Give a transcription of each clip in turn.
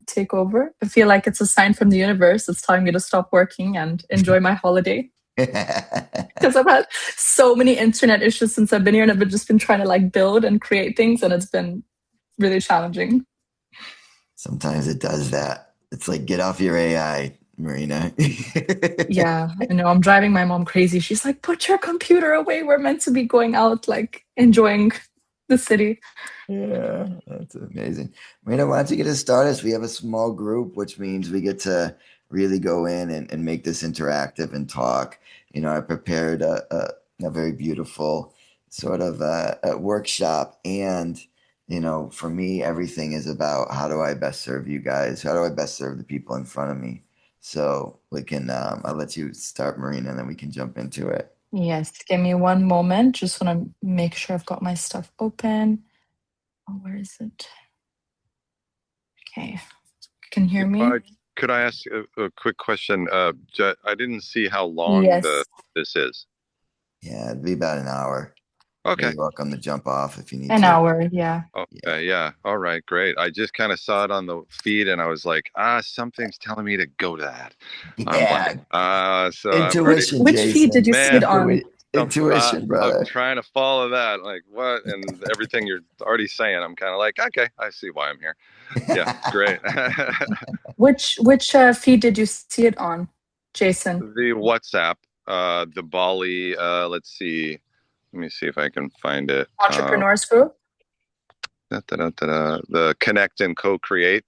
take over. I feel like it's a sign from the universe. It's telling me to stop working and enjoy my holiday. Because I've had so many internet issues since I've been here, and I've just been trying to like build and create things, and it's been really challenging. Sometimes it does that. It's like, get off your AI, Marina. Yeah, I know. I'm driving my mom crazy. She's like, put your computer away. We're meant to be going out, like enjoying the city. Yeah, that's amazing. Marina, why don't you get us started? We have a small group, which means we get to really go in and make this interactive and talk. I prepared a very beautiful sort of a workshop. And, for me, everything is about how do I best serve you guys? How do I best serve the people in front of me? So we can, I'll let you start, Marina, and then we can jump into it. Yes, give me one moment. Just want to make sure I've got my stuff open. Oh, where is it? Okay. Can you hear me? Could I ask a quick question? I didn't see how long Yes. this is. Yeah, it'd be about an hour. Okay. You're welcome to jump off if you need An to. hour, yeah. Yeah. Okay, yeah. All right, great. I just kind of saw it on the feed and I was like, something's telling me to go to that. I'm Yeah. like, so I'm pretty, Intuition, Which feed did Jason. you see it man, on? Intuition, I'm brother. trying to follow that. Like, what? And everything you're already saying, I'm kind of like, okay, I see why I'm here. Yeah, great. Which feed did you see it on, Jason? The WhatsApp, the Bali, let's see. Let me see if I can find it. Entrepreneurs Group? The Connect and Co-Create.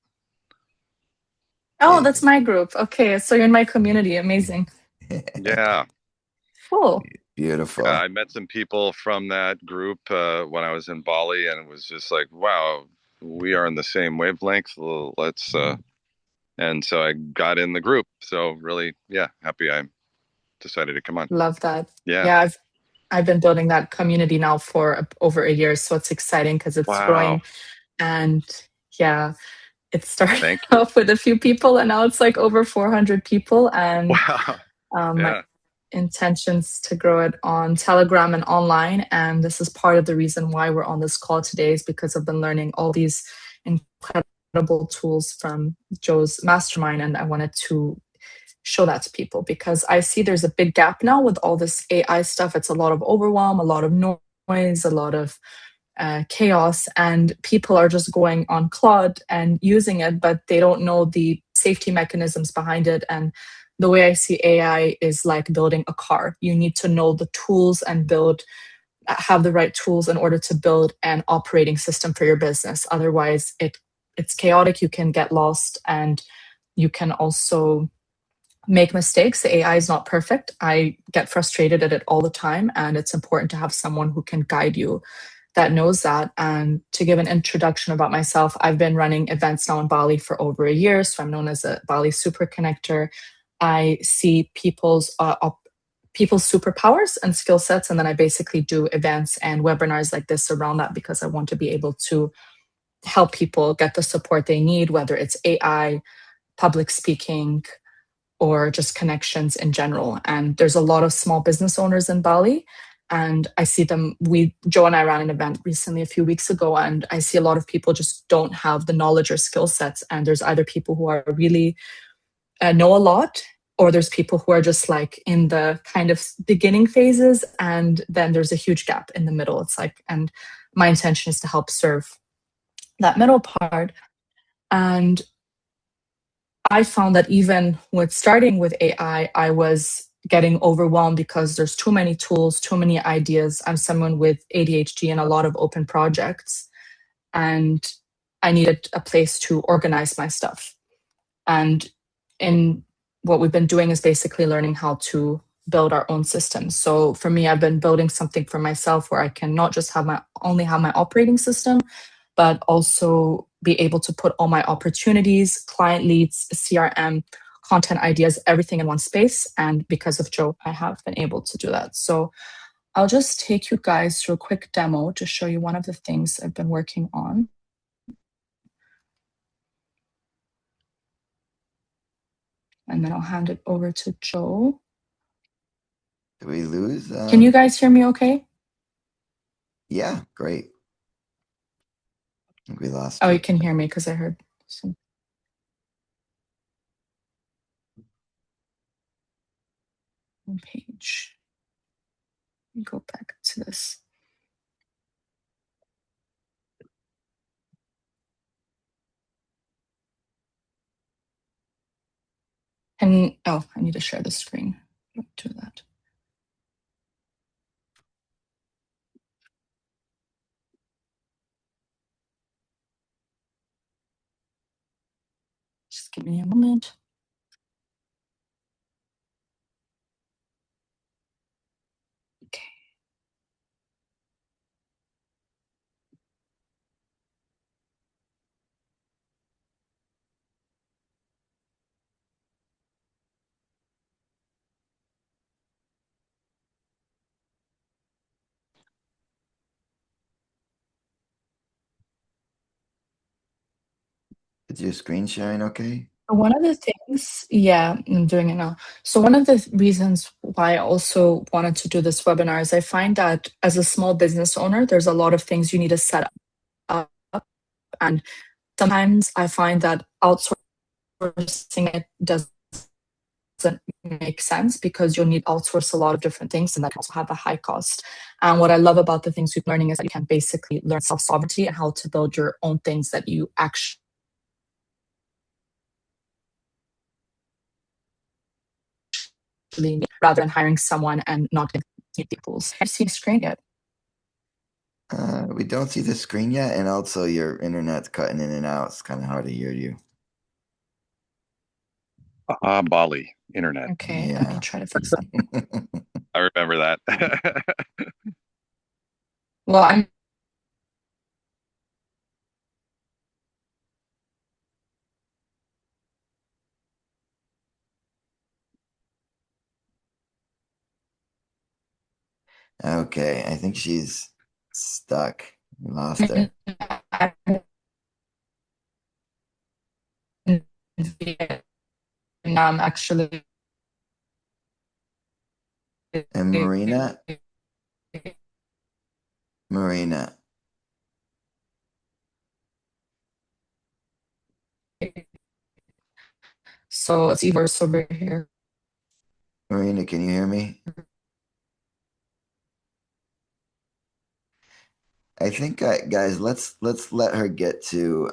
Oh, that's my group. Okay, so you're in my community. Amazing. Yeah. Cool. Beautiful. I met some people from that group when I was in Bali, and it was just like, wow, we are in the same wavelength. Let's and so I got in the group. So really, yeah, happy I decided to come on. Love that. Yeah. Yeah, I've been building that community now for over a year, so it's exciting because it's Wow. growing. And yeah, it started Thank you. off with a few people, and now it's like over 400 people. And Wow. my Yeah. intentions to grow it on Telegram and online. And this is part of the reason why we're on this call today, is because I've been learning all these incredible tools from Joe's mastermind, and I wanted to show that to people because I see there's a big gap now with all this AI stuff. It's a lot of overwhelm, a lot of noise, a lot of chaos, and people are just going on Claude and using it, but they don't know the safety mechanisms behind it. And the way I see AI is like building a car. You need to know the tools and have the right tools in order to build an operating system for your business. Otherwise, it's chaotic. You can get lost, and you can also make mistakes. The AI is not perfect. I get frustrated at it all the time, and it's important to have someone who can guide you that knows that. And to give an introduction about myself, I've been running events now in Bali for over a year, so I'm known as a Bali super connector. I see people's superpowers and skill sets, and then I basically do events and webinars like this around that because I want to be able to help people get the support they need, whether it's AI, public speaking, or just connections in general. And there's a lot of small business owners in Bali. And I see them. Joe and I ran an event recently a few weeks ago, and I see a lot of people just don't have the knowledge or skill sets. And there's either people who are really know a lot, or there's people who are just like in the kind of beginning phases. And then there's a huge gap in the middle. It's like, and my intention is to help serve that middle part. And I found that even with starting with AI, I was getting overwhelmed because there's too many tools, too many ideas. I'm someone with ADHD and a lot of open projects, and I needed a place to organize my stuff. And in what we've been doing is basically learning how to build our own systems. So for me, I've been building something for myself where I can not just only have my operating system, but also be able to put all my opportunities, client leads, CRM, content ideas, everything in one space. And because of Joe, I have been able to do that. So I'll just take you guys through a quick demo to show you one of the things I've been working on. And then I'll hand it over to Joe. Did we lose? Can you guys hear me okay? Yeah, great. I think we lost Oh, you. you can hear me because I heard some. Homepage. Let me go back to this. And oh, I need to share the screen. Don't do that. Just give me a moment. Okay. Is your screen sharing okay? One of the things, yeah, I'm doing it now. So one of the reasons why I also wanted to do this webinar is I find that as a small business owner, there's a lot of things you need to set up. And sometimes I find that outsourcing it doesn't make sense because you'll need to outsource a lot of different things and that can also have a high cost. And what I love about the things we're learning is that you can basically learn self-sovereignty and how to build your own things that you actually need rather than hiring someone and not getting people's. Have you seen screen yet? We don't see the screen yet, and also your internet's cutting in and out. It's kind of hard to hear you. Bali internet. Okay, let me Yeah. try to fix that. I remember that. Well, I'm Okay, I think she's stuck. We lost her. in Vietnam actually. And Marina, So let's see worse over here. Marina, can you hear me? I think, guys, let's let her get to.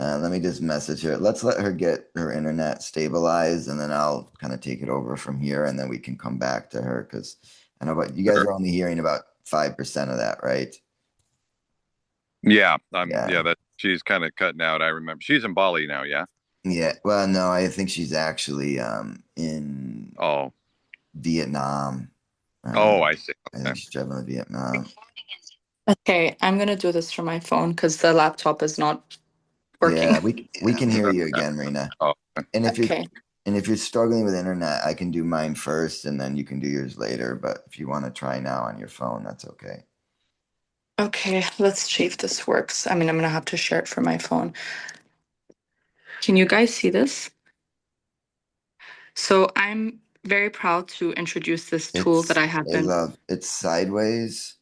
Let me just message her. Let's let her get her internet stabilized, and then I'll kind of take it over from here, and then we can come back to her because I know, but you guys Sure. are only hearing about 5% of that, right? Yeah, Yeah. that she's kind of cutting out. I remember she's in Bali now, yeah. Yeah. Well, no, I think she's actually in Oh, Vietnam. oh, I see. I think Okay. she's traveling to Vietnam. Okay, I'm gonna do this from my phone because the laptop is not working. Yeah, we can hear you again, Marina. Oh, And if you're Okay. and if you're struggling with internet, I can do mine first and then you can do yours later. But if you want to try now on your phone, that's okay. Okay, let's see if this works. I mean, I'm gonna have to share it from my phone. Can you guys see this? So I'm very proud to introduce this tool that I have I been. love it's sideways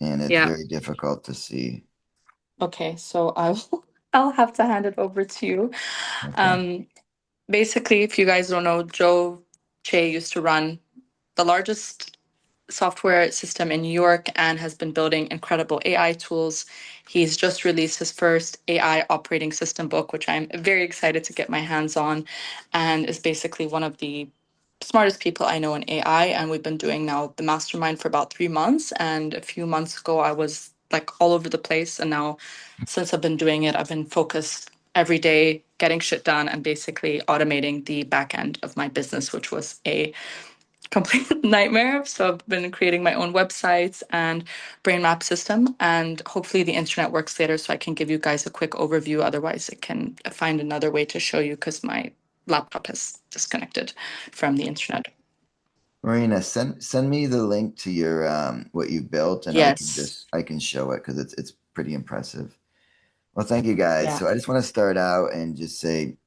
and it's Yeah. very difficult to see. Okay, so I'll have to hand it over to you. Okay. Um, Basically, if you guys don't know, Che used to run the largest software system in New York and has been building incredible AI tools. He's just released his first AI operating system book, which I'm very excited to get my hands on, and is basically one of the smartest people I know in AI. And we've been doing now the mastermind for about 3 months. And a few months ago, I was like all over the place. And now, since I've been doing it, I've been focused every day getting shit done and basically automating the back end of my business, which was a complete nightmare. So I've been creating my own websites and brain map system, and hopefully the internet works later so I can give you guys a quick overview. Otherwise, I can find another way to show you because my laptop has disconnected from the internet. Marina, send me the link to your what you built and Yes. I can show it because it's pretty impressive. Well, thank you guys. Yeah. So I just want to start out and just say,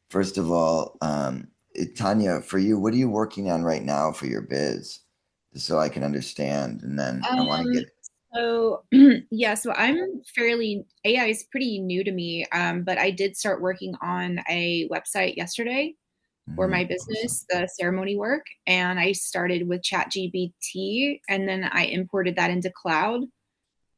first of all, Tanya, for you, what are you working on right now for your biz? Just so I can understand. And then I want to Um, get, so yeah, so I'm fairly AI is pretty new to me, but I did start working on a website yesterday. for my Awesome. business, the ceremony work. And I started with ChatGPT, and then I imported that into Cloud.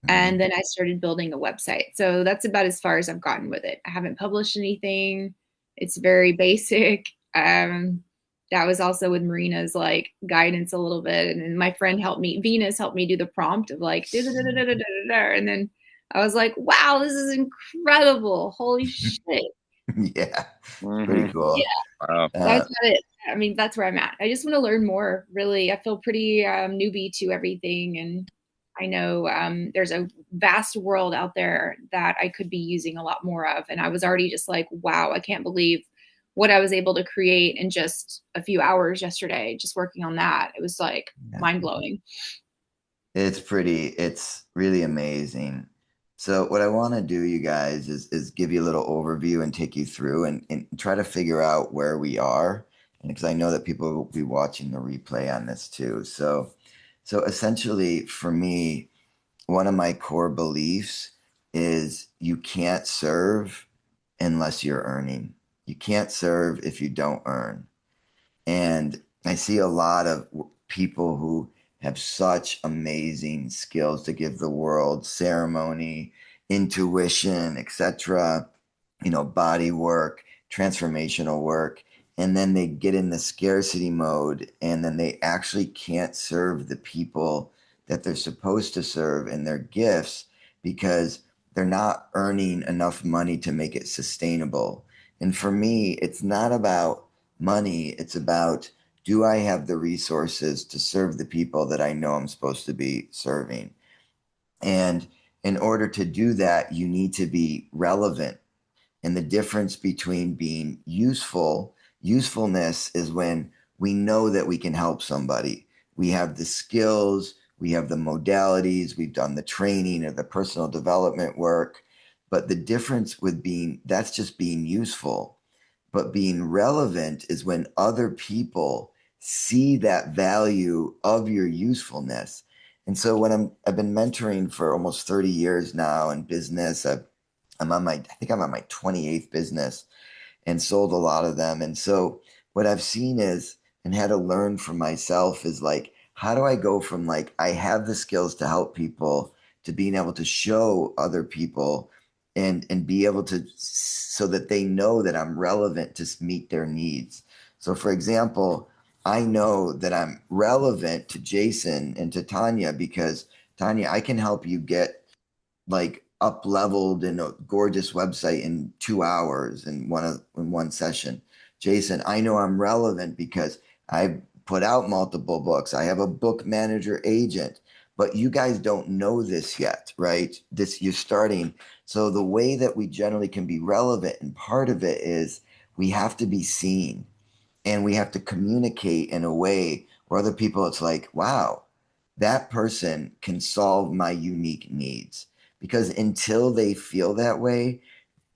And Mhm. then I started building a website. So that's about as far as I've gotten with it. I haven't published anything. It's very basic. That was also with Marina's like guidance a little bit. And then my friend helped me, Venus helped me do the prompt of like, and then I was like, wow, this is incredible. Holy shit. Yeah, it's pretty Hmm. Yeah, cool. Wow. Uh, that's about it. I mean, that's where I'm at. I just want to learn more, really. I feel pretty newbie to everything. And I know there's a vast world out there that I could be using a lot more of. And I was already just like, wow, I can't believe what I was able to create in just a few hours yesterday, just working on that. It was like yeah. mind blowing. It's really amazing. So what I want to do, you guys, is give you a little overview and take you through and try to figure out where we are. And because I know that people will be watching the replay on this too. So essentially for me, one of my core beliefs is you can't serve unless you're earning. You can't serve if you don't earn. And I see a lot of people who have such amazing skills to give the world, ceremony, intuition, etc., body work, transformational work, and then they get in the scarcity mode and then they actually can't serve the people that they're supposed to serve in their gifts because they're not earning enough money to make it sustainable. And for me, it's not about money, it's about, do I have the resources to serve the people that I know I'm supposed to be serving? And in order to do that, you need to be relevant. And the difference between being usefulness is when we know that we can help somebody. We have the skills, we have the modalities, we've done the training or the personal development work. But the difference with that's just being useful. But being relevant is when other people see that value of your usefulness. And so when I've been mentoring for almost 30 years now in business, I think I'm on my 28th business and sold a lot of them. And so what I've seen is, and had to learn for myself is like, how do I go from like, I have the skills to help people to being able to show other people and be able to, so that they know that I'm relevant to meet their needs. So for example, I know that I'm relevant to Jason and to Tanya because Tanya, I can help you get like up leveled in a gorgeous website in 2 hours in one session. Jason, I know I'm relevant because I put out multiple books. I have a book manager agent, but you guys don't know this yet, right? This you're starting. So the way that we generally can be relevant, and part of it is we have to be seen and we have to communicate in a way where other people, it's like, wow, that person can solve my unique needs. Because until they feel that way,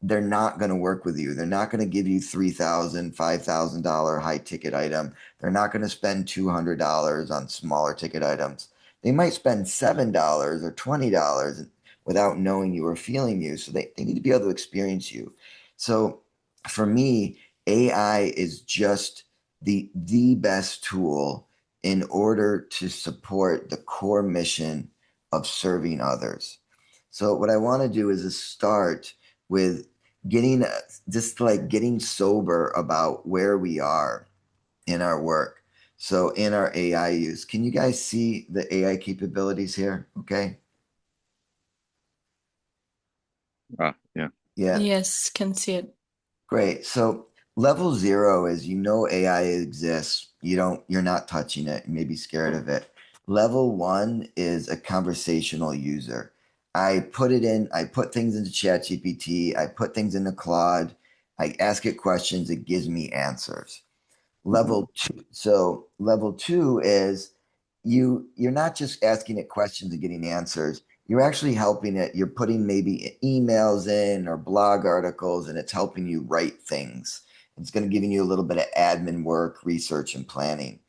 they're not going to work with you. They're not going to give you $3,000, $5,000 high ticket item. They're not going to spend $200 on smaller ticket items. They might spend $7 or $20 without knowing you or feeling you. So they need to be able to experience you. So for me, AI is just the best tool in order to support the core mission of serving others. So what I want to do is start with getting just like getting sober about where we are in our work. So in our AI use, can you guys see the AI capabilities here? Okay. Ah, yeah. Yeah, Yes, can see it. great. So level zero is AI exists. You're not touching it. You may be scared of it. Level one is a conversational user. I put things into ChatGPT, I put things into Claude, I ask it questions, it gives me answers. Level two. So level two is you're not just asking it questions and getting answers. You're actually helping it. You're putting maybe emails in or blog articles, and it's helping you write things. It's going to giving you a little bit of admin work, research, and planning.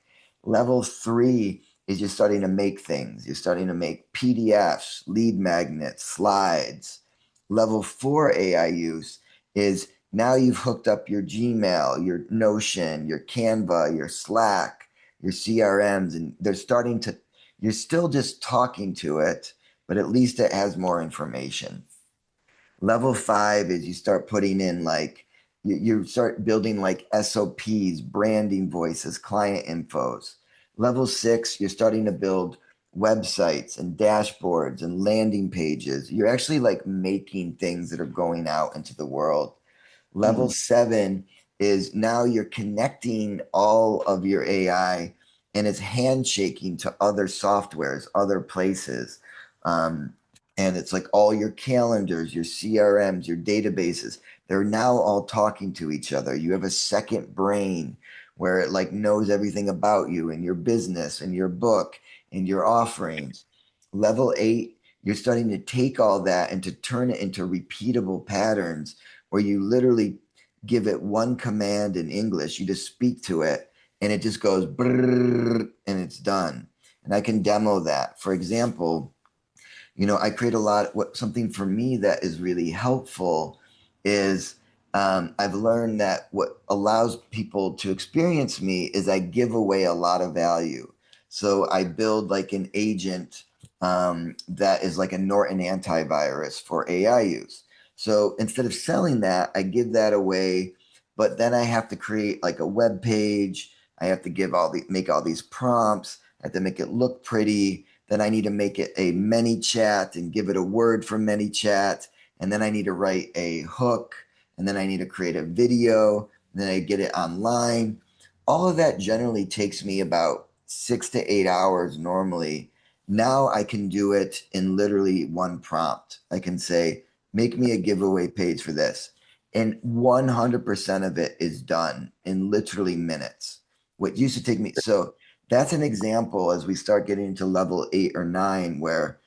Level three is you're starting to make things. You're starting to make PDFs, lead magnets, slides. Level four AI use is Now you've hooked up your Gmail, your Notion, your Canva, your Slack, your CRMs, and you're still just talking to it, but at least it has more information. Level 5 is you start putting in like, you start building like SOPs, branding voices, client infos. Level 6, you're starting to build websites and dashboards and landing pages. You're actually like making things that are going out into the world. Level 7 is now you're connecting all of your AI and it's handshaking to other softwares, other places. Um, and it's like all your calendars, your CRMs, your databases, they're now all talking to each other. You have a second brain where it like knows everything about you and your business and your book and your offerings. Level 8, you're starting to take all that and to turn it into repeatable patterns where you literally give it one command in English, you just speak to it and it just goes brrr, and it's done. And I can demo that. For example, I create a lot. Something for me that is really helpful is I've learned that what allows people to experience me is I give away a lot of value. So I build like an agent that is like a Norton antivirus for AI use. So instead of selling that, I give that away, but then I have to create like a web page. I have to make all these prompts. I have to make it look pretty. Then I need to make it a ManyChat and give it a word for ManyChat. And then I need to write a hook. And then I need to create a video. And then I get it online. All of that generally takes me about 6 to 8 hours normally. Now I can do it in literally one prompt. I can say, make me a giveaway page for this. And 100% of it is done in literally minutes. What used to take me, so that's an example as we start getting into level 8 or 9 where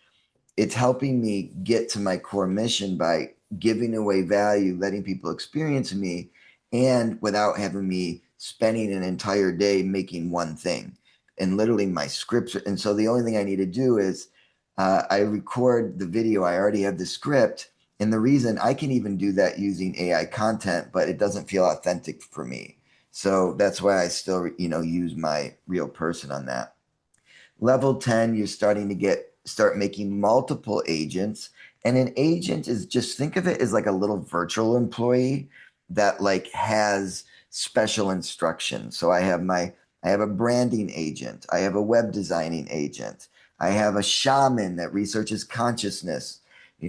it's helping me get to my core mission by giving away value, letting people experience me, and without having me spending an entire day making one thing. And literally my scripts. And so the only thing I need to do is I record the video. I already have the script. And the reason I can even do that using AI content, but it doesn't feel authentic for me. So that's why I still, use my real person on that. Level 10, you're starting to start making multiple agents. And an agent is just think of it as like a little virtual employee that like has special instructions. So I have a branding agent, I have a web designing agent, I have a shaman that researches consciousness,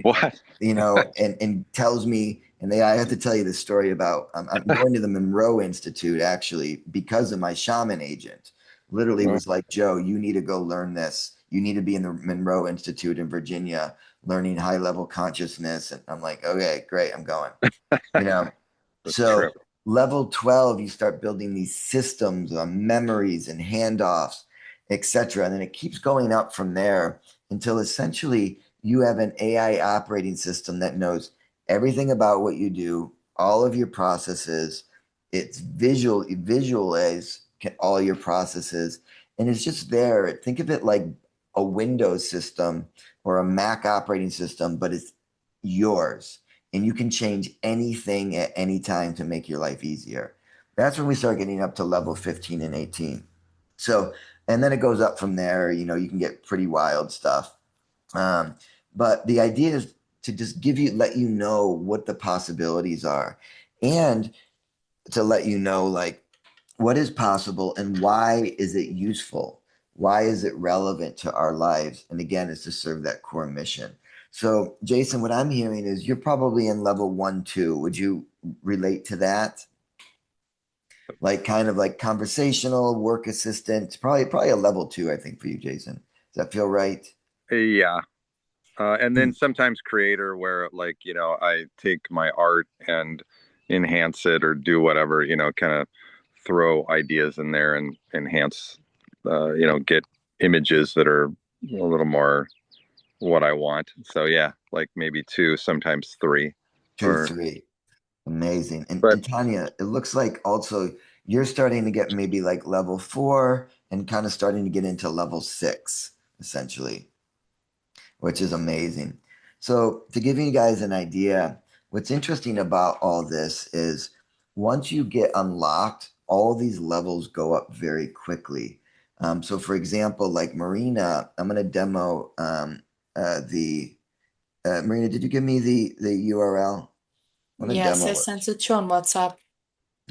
What? and tells me, I have to tell you this story about, I'm going to the Monroe Institute actually because of my shaman agent. Literally was like, Joe, you need to go learn this. You need to be in the Monroe Institute in Virginia learning high level consciousness. And I'm like, okay, great, I'm going. You know, The so trip. level 12, you start building these systems of memories and handoffs, etc. And then it keeps going up from there until essentially you have an AI operating system that knows everything about what you do, all of your processes. It's it visualize all your processes, and it's just there. Think of it like a Windows system or a Mac operating system, but it's yours and you can change anything at any time to make your life easier. That's when we start getting up to level 15 and 18. So, and then it goes up from there. You can get pretty wild stuff. Um, but the idea is to just let you know what the possibilities are and to let you know, like, what is possible and why is it useful? Why is it relevant to our lives? And again, it's to serve that core mission. So, Jason, what I'm hearing is you're probably in level 1, 2. Would you relate to that? Like kind of like conversational work assistant, probably a level 2, I think, for you, Jason. Does that feel right? Yeah. And then sometimes creator where like, I take my art and enhance it or do whatever, kind of throw ideas in there and enhance, get images that are a little more what I want. So yeah, like maybe two, sometimes three, Two, or, three. Amazing. And, but and Tanya, it looks like also you're starting to get maybe like level 4 and kind of starting to get into level 6, essentially, which is amazing. So to give you guys an idea, what's interesting about all this is once you get unlocked, all these levels go up very quickly. So, for example, like Marina, I'm going to demo the Marina. Did you give me the URL? I want to Yes, I demo it. sent it to you on WhatsApp.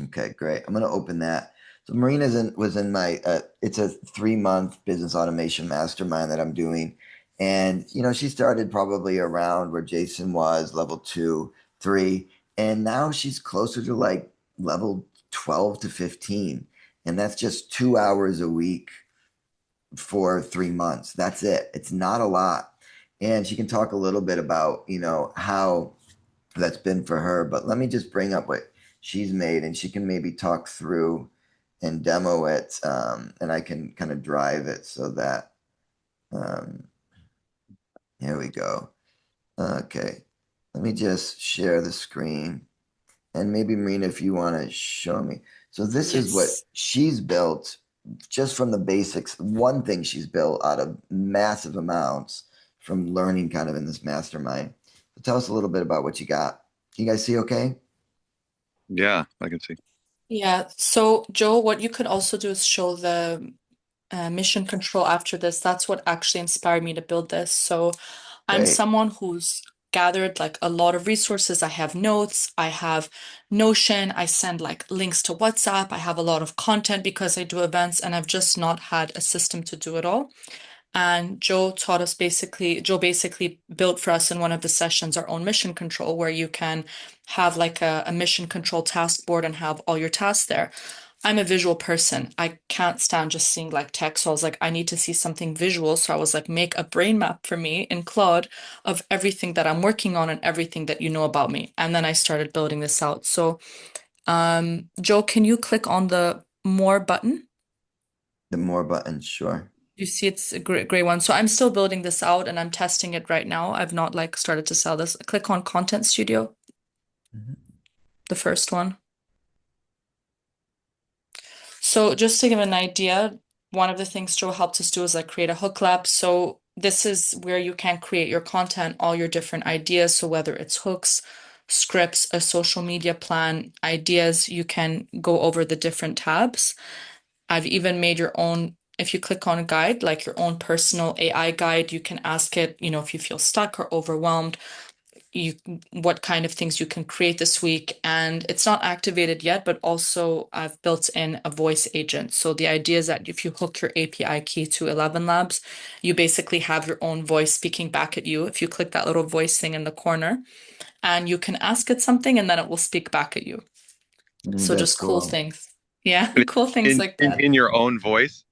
Okay, great. I'm going to open that. So Marina's was in my it's a 3 month business automation mastermind that I'm doing. And she started probably around where Jason was, level 2, 3, and now she's closer to like level 12 to 15. And that's just 2 hours a week for 3 months. That's it. It's not a lot. And she can talk a little bit about, how that's been for her. But let me just bring up what she's made, and she can maybe talk through and demo it, and I can kind of drive it so that um, here we go. Okay, let me just share the screen, and maybe Marina, if you want to show me. So this is what Yes. she's built just from the basics. One thing she's built out of massive amounts from learning kind of in this mastermind. So tell us a little bit about what you got. Can you guys see okay? Yeah, I can see. Yeah. So, Joe, what you could also do is show the mission control after this. That's what actually inspired me to build this. So, I'm Great. someone who's gathered like a lot of resources. I have notes, I have Notion, I send like links to WhatsApp, I have a lot of content because I do events, and I've just not had a system to do it all. And Joe basically built for us in one of the sessions our own mission control, where you can have like a mission control task board and have all your tasks there. I'm a visual person. I can't stand just seeing like text. So I was like, I need to see something visual. So I was like, make a brain map for me in Claude of everything that I'm working on and everything that you know about me. And then I started building this out. So, Joe, can you click on the more button? The more buttons, sure. You see, it's a gray one. So I'm still building this out and I'm testing it right now. I've not like started to sell this. Click on Content Studio, Mhm. the first one. So just to give an idea, one of the things Joe helped us do is like create a hook lab. So this is where you can create your content, all your different ideas. So whether it's hooks, scripts, a social media plan, ideas, you can go over the different tabs. I've even made your own, if you click on a guide, like your own personal AI guide, you can ask it, if you feel stuck or overwhelmed, you what kind of things you can create this week. And it's not activated yet, but also I've built in a voice agent. So the idea is that if you hook your API key to 11 Labs, you basically have your own voice speaking back at you. If you click that little voice thing in the corner, and you can ask it something and then it will speak back at you. So That's just cool cool. things. Yeah, cool things In, like in that. in your own voice.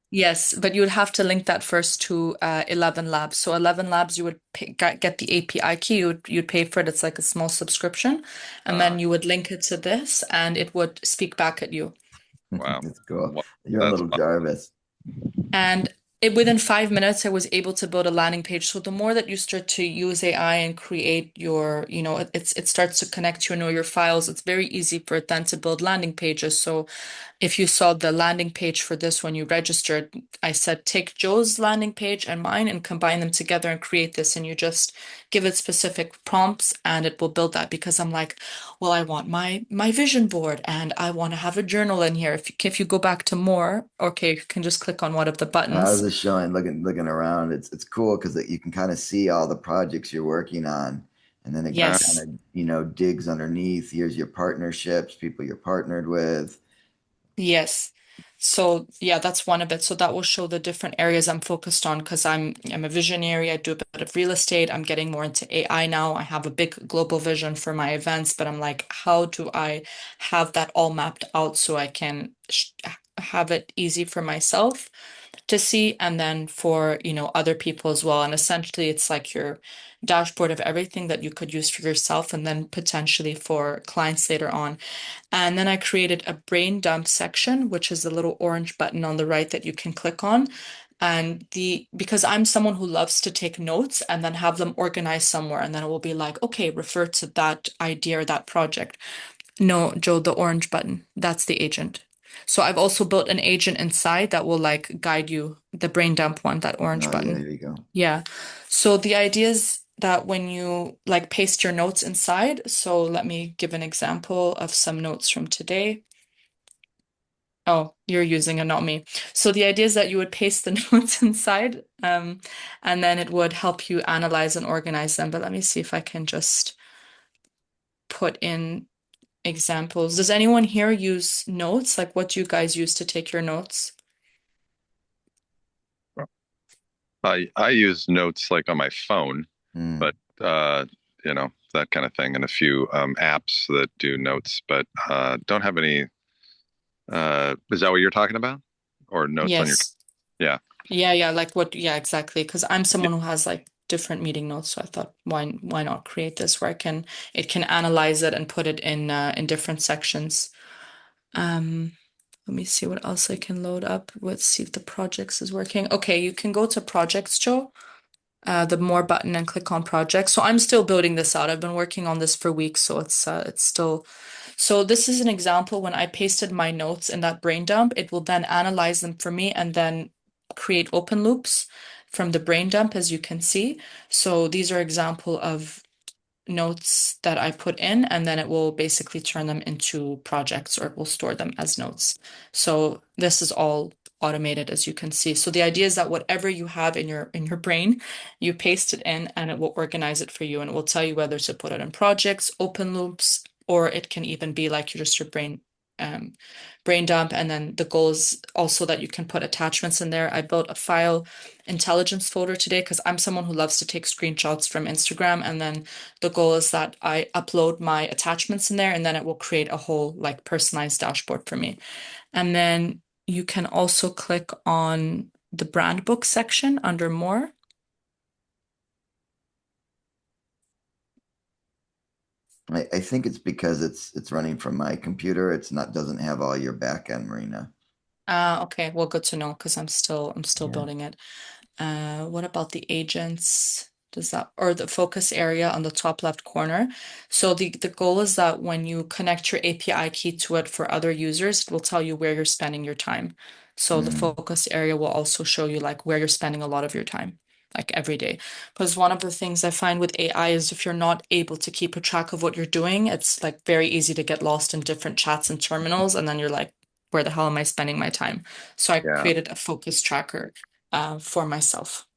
Yes, but you would have to link that first to 11 Labs. So 11 Labs, you would get the API key. You'd pay for it. It's like a small subscription, and Uh, then you would link it to this, and it would speak back at you. wow. That's cool. Wow. You're a That's little fun. Jarvis. And within 5 minutes, I was able to build a landing page. So the more that you start to use AI and create your, it starts to connect to know your files. It's very easy for it then to build landing pages. So if you saw the landing page for this when you registered, I said take Joe's landing page and mine and combine them together and create this. And you just give it specific prompts and it will build that, because I'm like, well, I want my vision board and I want to have a journal in here. If you go back to more, okay, you can just click on one of the I was buttons. just showing, looking around. It's cool because you can kind of see all the projects you're working on, and then it Uh, kind Yes. of digs underneath. Here's your partnerships, people you're partnered with. Yes. So yeah, that's one of it. So that will show the different areas I'm focused on, because I'm a visionary. I do a bit of real estate. I'm getting more into AI now. I have a big global vision for my events, but I'm like, how do I have that all mapped out so I can have it easy for myself to see, and then for, other people as well. And essentially it's like your dashboard of everything that you could use for yourself and then potentially for clients later on. And then I created a brain dump section, which is the little orange button on the right that you can click on. And because I'm someone who loves to take notes and then have them organized somewhere, and then it will be like, okay, refer to that idea or that project. No, Joe, the orange button, that's the agent. So I've also built an agent inside that will like guide you, the brain dump one, that orange Oh yeah, button. here you go. Yeah. So the idea is that when you like paste your notes inside, so let me give an example of some notes from today. Oh, you're using it, not me. So the idea is that you would paste the notes inside, and then it would help you analyze and organize them. But let me see if I can just put in examples. Does anyone here use notes? Like, what do you guys use to take your notes? I use notes like on my phone, Hmm. but that kind of thing, and a few apps that do notes, but don't have any. Is that what you're talking about, or notes on your? Yes. Yeah, Yeah, like what, yeah, exactly. Because I'm yeah, someone who has like different meeting notes, so I thought why not create this where it can analyze it and put it in different sections. Um, Let me see what else I can load up. Let's see if the projects is working. Okay, you can go to projects, Joe, the more button and click on projects. So I'm still building this out. I've been working on this for weeks, so it's still. So this is an example when I pasted my notes in that brain dump, it will then analyze them for me and then create open loops from the brain dump, as you can see. So these are example of notes that I put in, and then it will basically turn them into projects or it will store them as notes. So this is all automated, as you can see. So the idea is that whatever you have in your brain, you paste it in and it will organize it for you and it will tell you whether to put it in projects, open loops, or it can even be like just your um, brain dump. And then the goal is also that you can put attachments in there. I built a file intelligence folder today because I'm someone who loves to take screenshots from Instagram, and then the goal is that I upload my attachments in there and then it will create a whole like personalized dashboard for me. And then you can also click on the brand book section under more. I think it's because it's running from my computer. It's not doesn't have all your backend, Marina. Okay, well, good to know because I'm still Yeah. building it. What about the agents? Does that, or the focus area on the top left corner? So the goal is that when you connect your API key to it for other users, it will tell you where you're spending your time. So the Mm. focus area will also show you like where you're spending a lot of your time, like every day. Because one of the things I find with AI is if you're not able to keep a track of what you're doing, it's like very easy to get lost in different chats and terminals, and then you're like, where the hell am I spending my time? So I yeah. created a focus tracker for myself.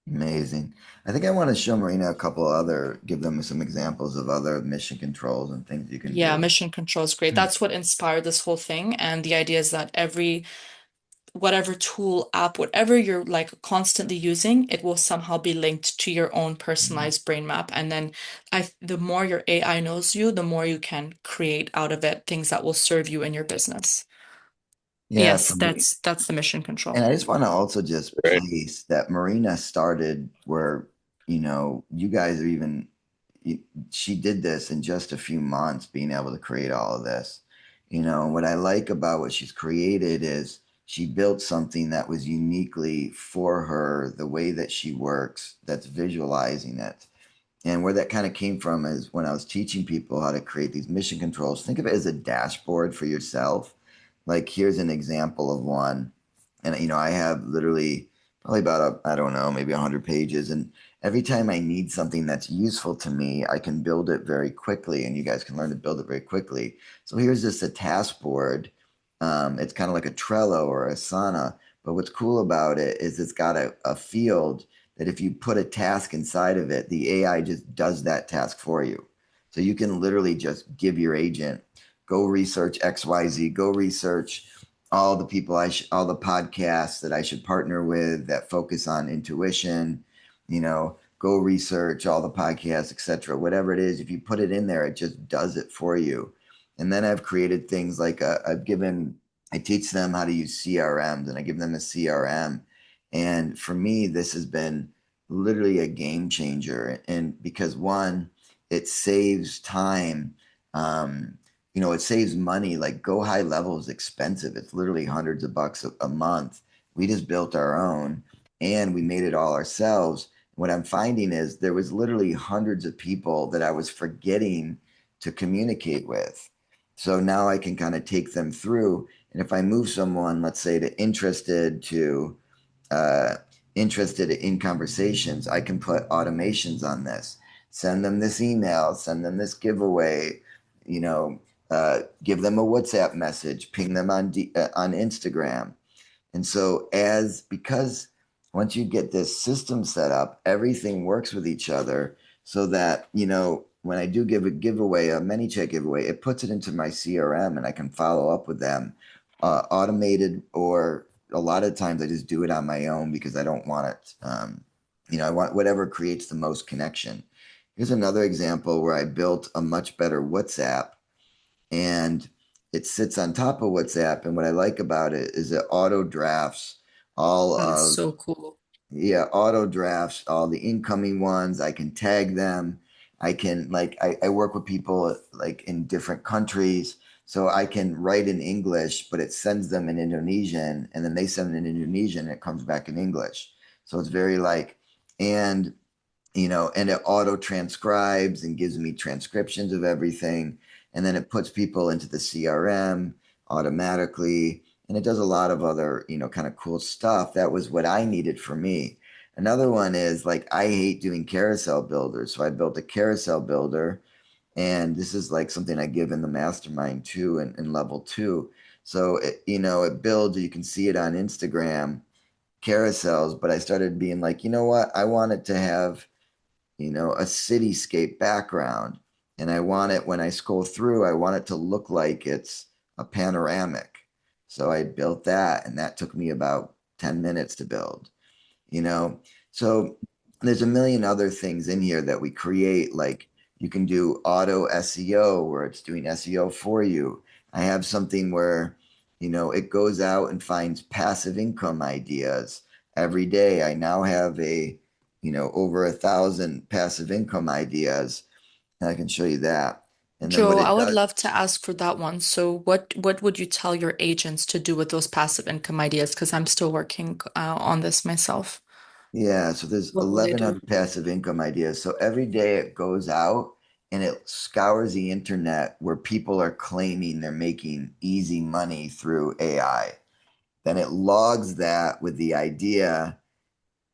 Amazing. I think I want to show Marina a couple other, give them some examples of other mission controls and things you can Yeah, do. mission control is great. Mm. That's what inspired this whole thing. And the idea is that whatever tool, app, whatever you're like constantly using, it will somehow be linked to your own personalized brain map. And then the more your AI knows you, the more you can create out of it things that will serve you in your business. Yeah, Yes, for me. that's the mission And control. I just want to also just Great. place that Marina started where, you guys are even, you- she did this in just a few months, being able to create all of this. What I like about what she's created is she built something that was uniquely for her, the way that she works, that's visualizing it. And where that kind of came from is when I was teaching people how to create these mission controls, think of it as a dashboard for yourself. Like here's an example of one. And I have literally probably about I don't know, maybe 100 pages. And every time I need something that's useful to me, I can build it very quickly. And you guys can learn to build it very quickly. So here's just a task board. It's kind of like a Trello or Asana. But what's cool about it is it's got a field that if you put a task inside of it, the AI just does that task for you. So you can literally just give your agent, go research XYZ, go research all the people all the podcasts that I should partner with that focus on intuition, go research all the podcasts, etc. Whatever it is, if you put it in there, it just does it for you. And then I've created things like I teach them how to use CRMs and I give them a CRM. And for me, this has been literally a game changer. And because one, it saves time. It saves money. Like Go High Level is expensive. It's literally hundreds of bucks a month. We just built our own and we made it all ourselves. What I'm finding is there was literally hundreds of people that I was forgetting to communicate with. So now I can kind of take them through. And if I move someone, let's say to uh, interested in conversations, I can put automations on this. Send them this email, send them this giveaway, you know, give them a WhatsApp message, ping them on Instagram. And so because once you get this system set up, everything works with each other so that, when I do give a giveaway, a ManyChat giveaway, it puts it into my CRM and I can follow up with them, automated, or a lot of times I just do it on my own because I don't want it. I want whatever creates the most connection. Here's another example where I built a much better WhatsApp, and it sits on top of WhatsApp. And what I like about it is it auto drafts all That is of so cool. yeah, auto drafts all the incoming ones. I can tag them. I can I work with people like in different countries. So I can write in English, but it sends them in Indonesian, and then they send it in Indonesian and it comes back in English. So it's very and and it auto transcribes and gives me transcriptions of everything. And then it puts people into the CRM automatically. And it does a lot of other, kind of cool stuff. That was what I needed for me. Another one is I hate doing carousel builders. So I built a carousel builder. And this is something I give in the mastermind too, and level two. So it builds, you can see it on Instagram carousels, but I started being like, you know what? I want it to have a cityscape background. And I want it, when I scroll through, I want it to look like it's a panoramic. So I built that, and that took me about 10 minutes to build, you know? So there's a million other things in here that we create. Like you can do auto SEO where it's doing SEO for you. I have something where, it goes out and finds passive income ideas every day. I now have over 1,000 passive income ideas. And I can show you that. And then what Joe, I it would does, love to ask for that one. So what would you tell your agents to do with those passive income ideas? Because I'm still working on this myself. yeah, so there's What will they do? 1,100 passive income ideas. So every day it goes out and it scours the internet where people are claiming they're making easy money through AI. Then it logs that with the idea,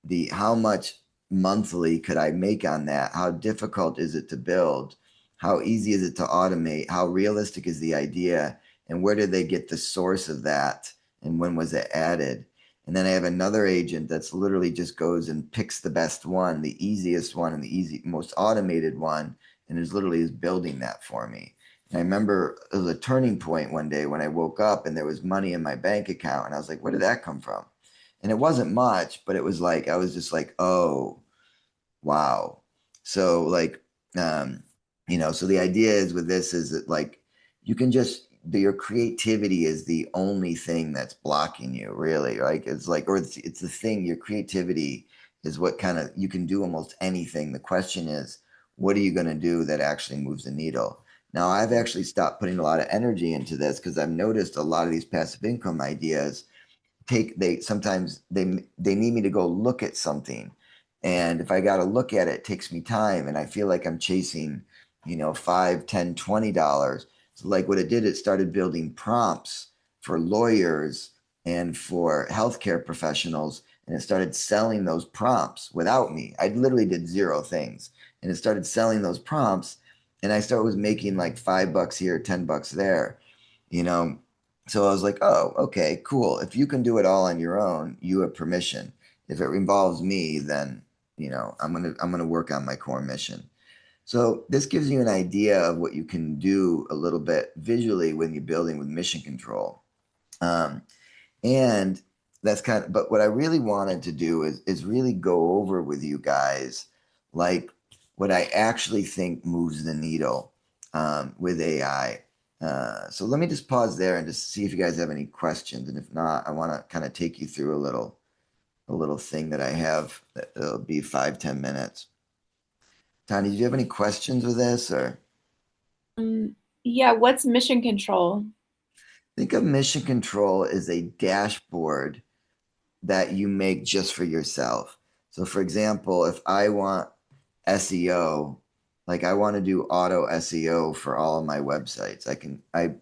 the how much monthly could I make on that? How difficult is it to build? How easy is it to automate? How realistic is the idea? And where did they get the source of that? And when was it added? And then I have another agent that's literally just goes and picks the best one, the easiest one, and the most automated one, and is building that for me. And I remember it was a turning point one day when I woke up and there was money in my bank account, and I was like, "Where did that come from?" And it wasn't much, but it was I was just like, oh, wow. So um, so the idea is with this is that you can just your creativity is the only thing that's blocking you, really. It's or it's the thing, your creativity is what kind of you can do almost anything. The question is, what are you going to do that actually moves the needle? Now, I've actually stopped putting a lot of energy into this because I've noticed a lot of these passive income ideas they sometimes they need me to go look at something, and if I got to look at it, it takes me time, and I feel like I'm chasing $5, $10, $20. So what it did, it started building prompts for lawyers and for healthcare professionals, and it started selling those prompts without me. I literally did zero things, and it started selling those prompts, and I started was making like $5 here, $10 there, you know so I was like, oh, okay, cool. If you can do it all on your own, you have permission. If it involves me, then I'm gonna work on my core mission. So this gives you an idea of what you can do a little bit visually when you're building with mission control. Um, and that's but what I really wanted to do is really go over with you guys like what I actually think moves the needle with AI. So let me just pause there and just see if you guys have any questions. And if not, I want to kind of take you through a little thing that I have that'll be 5-10 minutes. Tanya, did you have any questions with this, or Yeah, what's mission control? think of mission control as a dashboard that you make just for yourself. So, for example, if I want SEO, I want to do auto SEO for all of my websites, I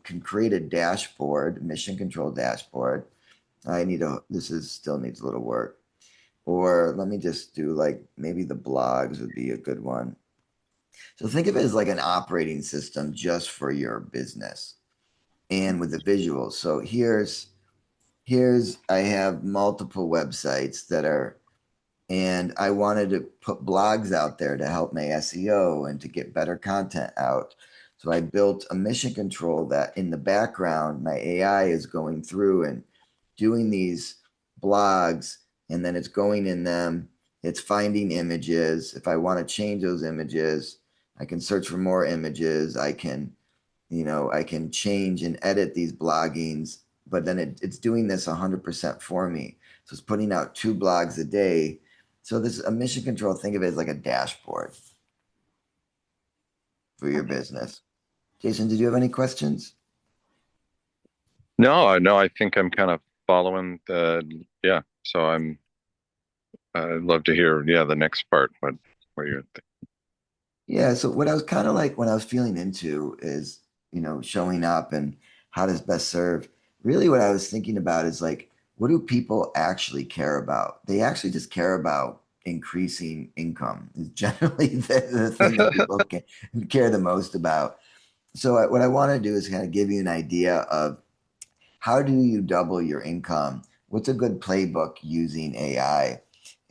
can create a dashboard, mission control dashboard. This is still needs a little work. Or let me just do like maybe the blogs would be a good one. So think of it as like an operating system just for your business and with the visuals. So here's I have multiple websites that are, and I wanted to put blogs out there to help my SEO and to get better content out. So I built a mission control that in the background, my AI is going through and doing these blogs, and then it's going in them, it's finding images. If I want to change those images, I can search for more images. I can change and edit these bloggings, but then it's doing this 100% for me. So it's putting out 2 blogs a day. So this a mission control, think of it as like a dashboard for your Okay. business. Jason, did you have any questions? No, no, I think I'm kind of following yeah. So I'd love to hear, yeah, the next part, what you're Yeah, so what I was kind of like when I was feeling into is, showing up and how does best serve. Really, what I was thinking about is like, what do people actually care about? They actually just care about increasing income is generally the thing that thinking. people care the most about. So what I want to do is kind of give you an idea of how do you double your income? What's a good playbook using AI?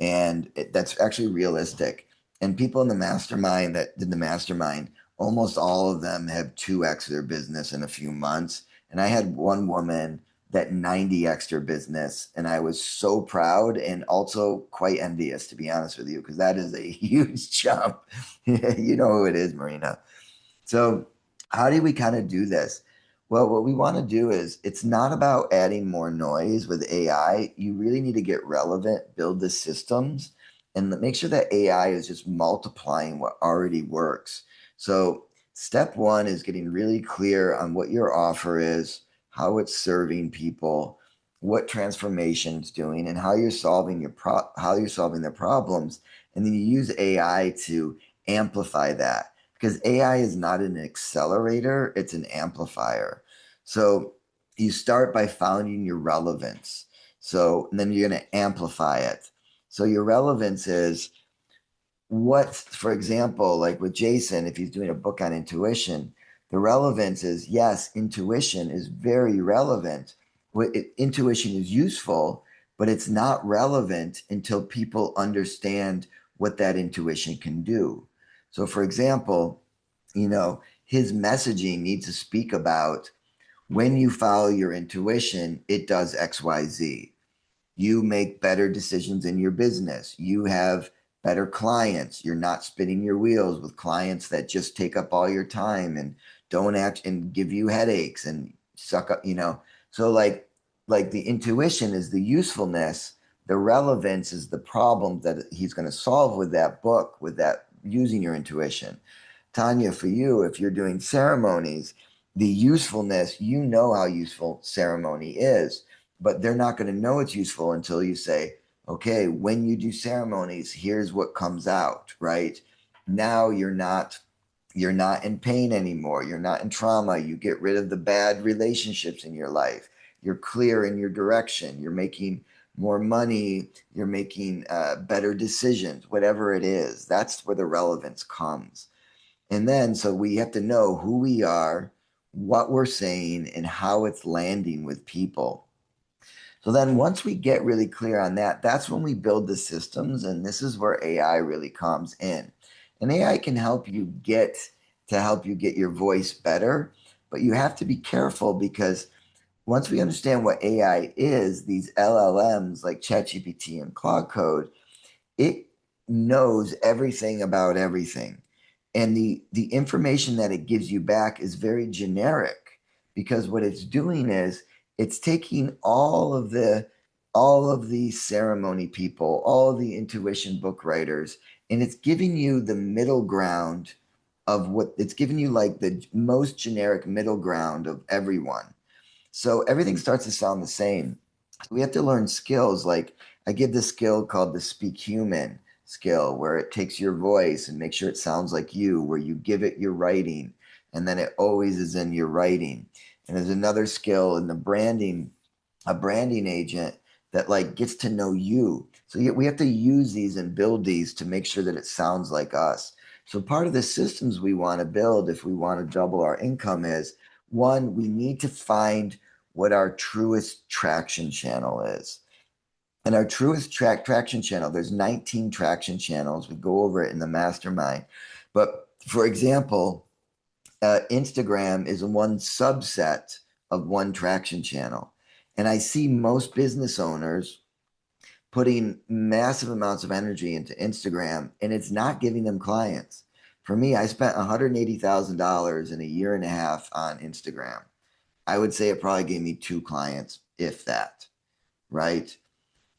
And that's actually realistic. And people in the mastermind that did the mastermind, almost all of them have 2x their business in a few months. And I had one woman that 90x their business. And I was so proud and also quite envious, to be honest with you, because that is a huge jump. You know who it is, Marina. So, how do we kind of do this? Well, what we want to do is it's not about adding more noise with AI. You really need to get relevant, build the systems, and make sure that AI is just multiplying what already works. So, step one is getting really clear on what your offer is, how it's serving people, what transformation it's doing, and how you're solving how you're solving their problems. And then you use AI to amplify that because AI is not an accelerator, it's an amplifier. So you start by finding your relevance. So then you're going to amplify it. So your relevance is what, for example, like with Jason, if he's doing a book on intuition, the relevance is yes, intuition is very relevant. Intuition is useful, but it's not relevant until people understand what that intuition can do. So, for example, his messaging needs to speak about when you follow your intuition, it does XYZ. You make better decisions in your business. You have better clients. You're not spinning your wheels with clients that just take up all your time and don't act and give you headaches and suck up. So like the intuition is the usefulness, the relevance is the problem that he's going to solve with that book, with that using your intuition. Tanya, for you, if you're doing ceremonies, the usefulness, you know how useful ceremony is, but they're not going to know it's useful until you say, okay, when you do ceremonies, here's what comes out, right? Now you're not in pain anymore. You're not in trauma. You get rid of the bad relationships in your life. You're clear in your direction. You're making more money. You're making better decisions, whatever it is. That's where the relevance comes. And then, so we have to know who we are, what we're saying, and how it's landing with people. So then, once we get really clear on that, that's when we build the systems. And this is where AI really comes in. And AI can help you get your voice better, but you have to be careful because once we understand what AI is, these LLMs like ChatGPT and Claude Code, it knows everything about everything, and the information that it gives you back is very generic because what it's doing is it's taking all of the ceremony people, all of the intuition book writers, and it's giving you the middle ground of what it's giving you, like the most generic middle ground of everyone. So everything starts to sound the same. We have to learn skills. Like I give this skill called the speak human skill, where it takes your voice and makes sure it sounds like you, where you give it your writing, and then it always is in your writing. And there's another skill in the branding, a branding agent that like gets to know you. So we have to use these and build these to make sure that it sounds like us. So part of the systems we want to build if we want to double our income is, one, we need to find what our truest traction channel is. And our truest traction channel, there's 19 traction channels. We go over it in the mastermind. But for example, Instagram is one subset of one traction channel. And I see most business owners putting massive amounts of energy into Instagram, and it's not giving them clients. For me, I spent $180,000 in a year and a half on Instagram. I would say it probably gave me 2 clients, if that, right?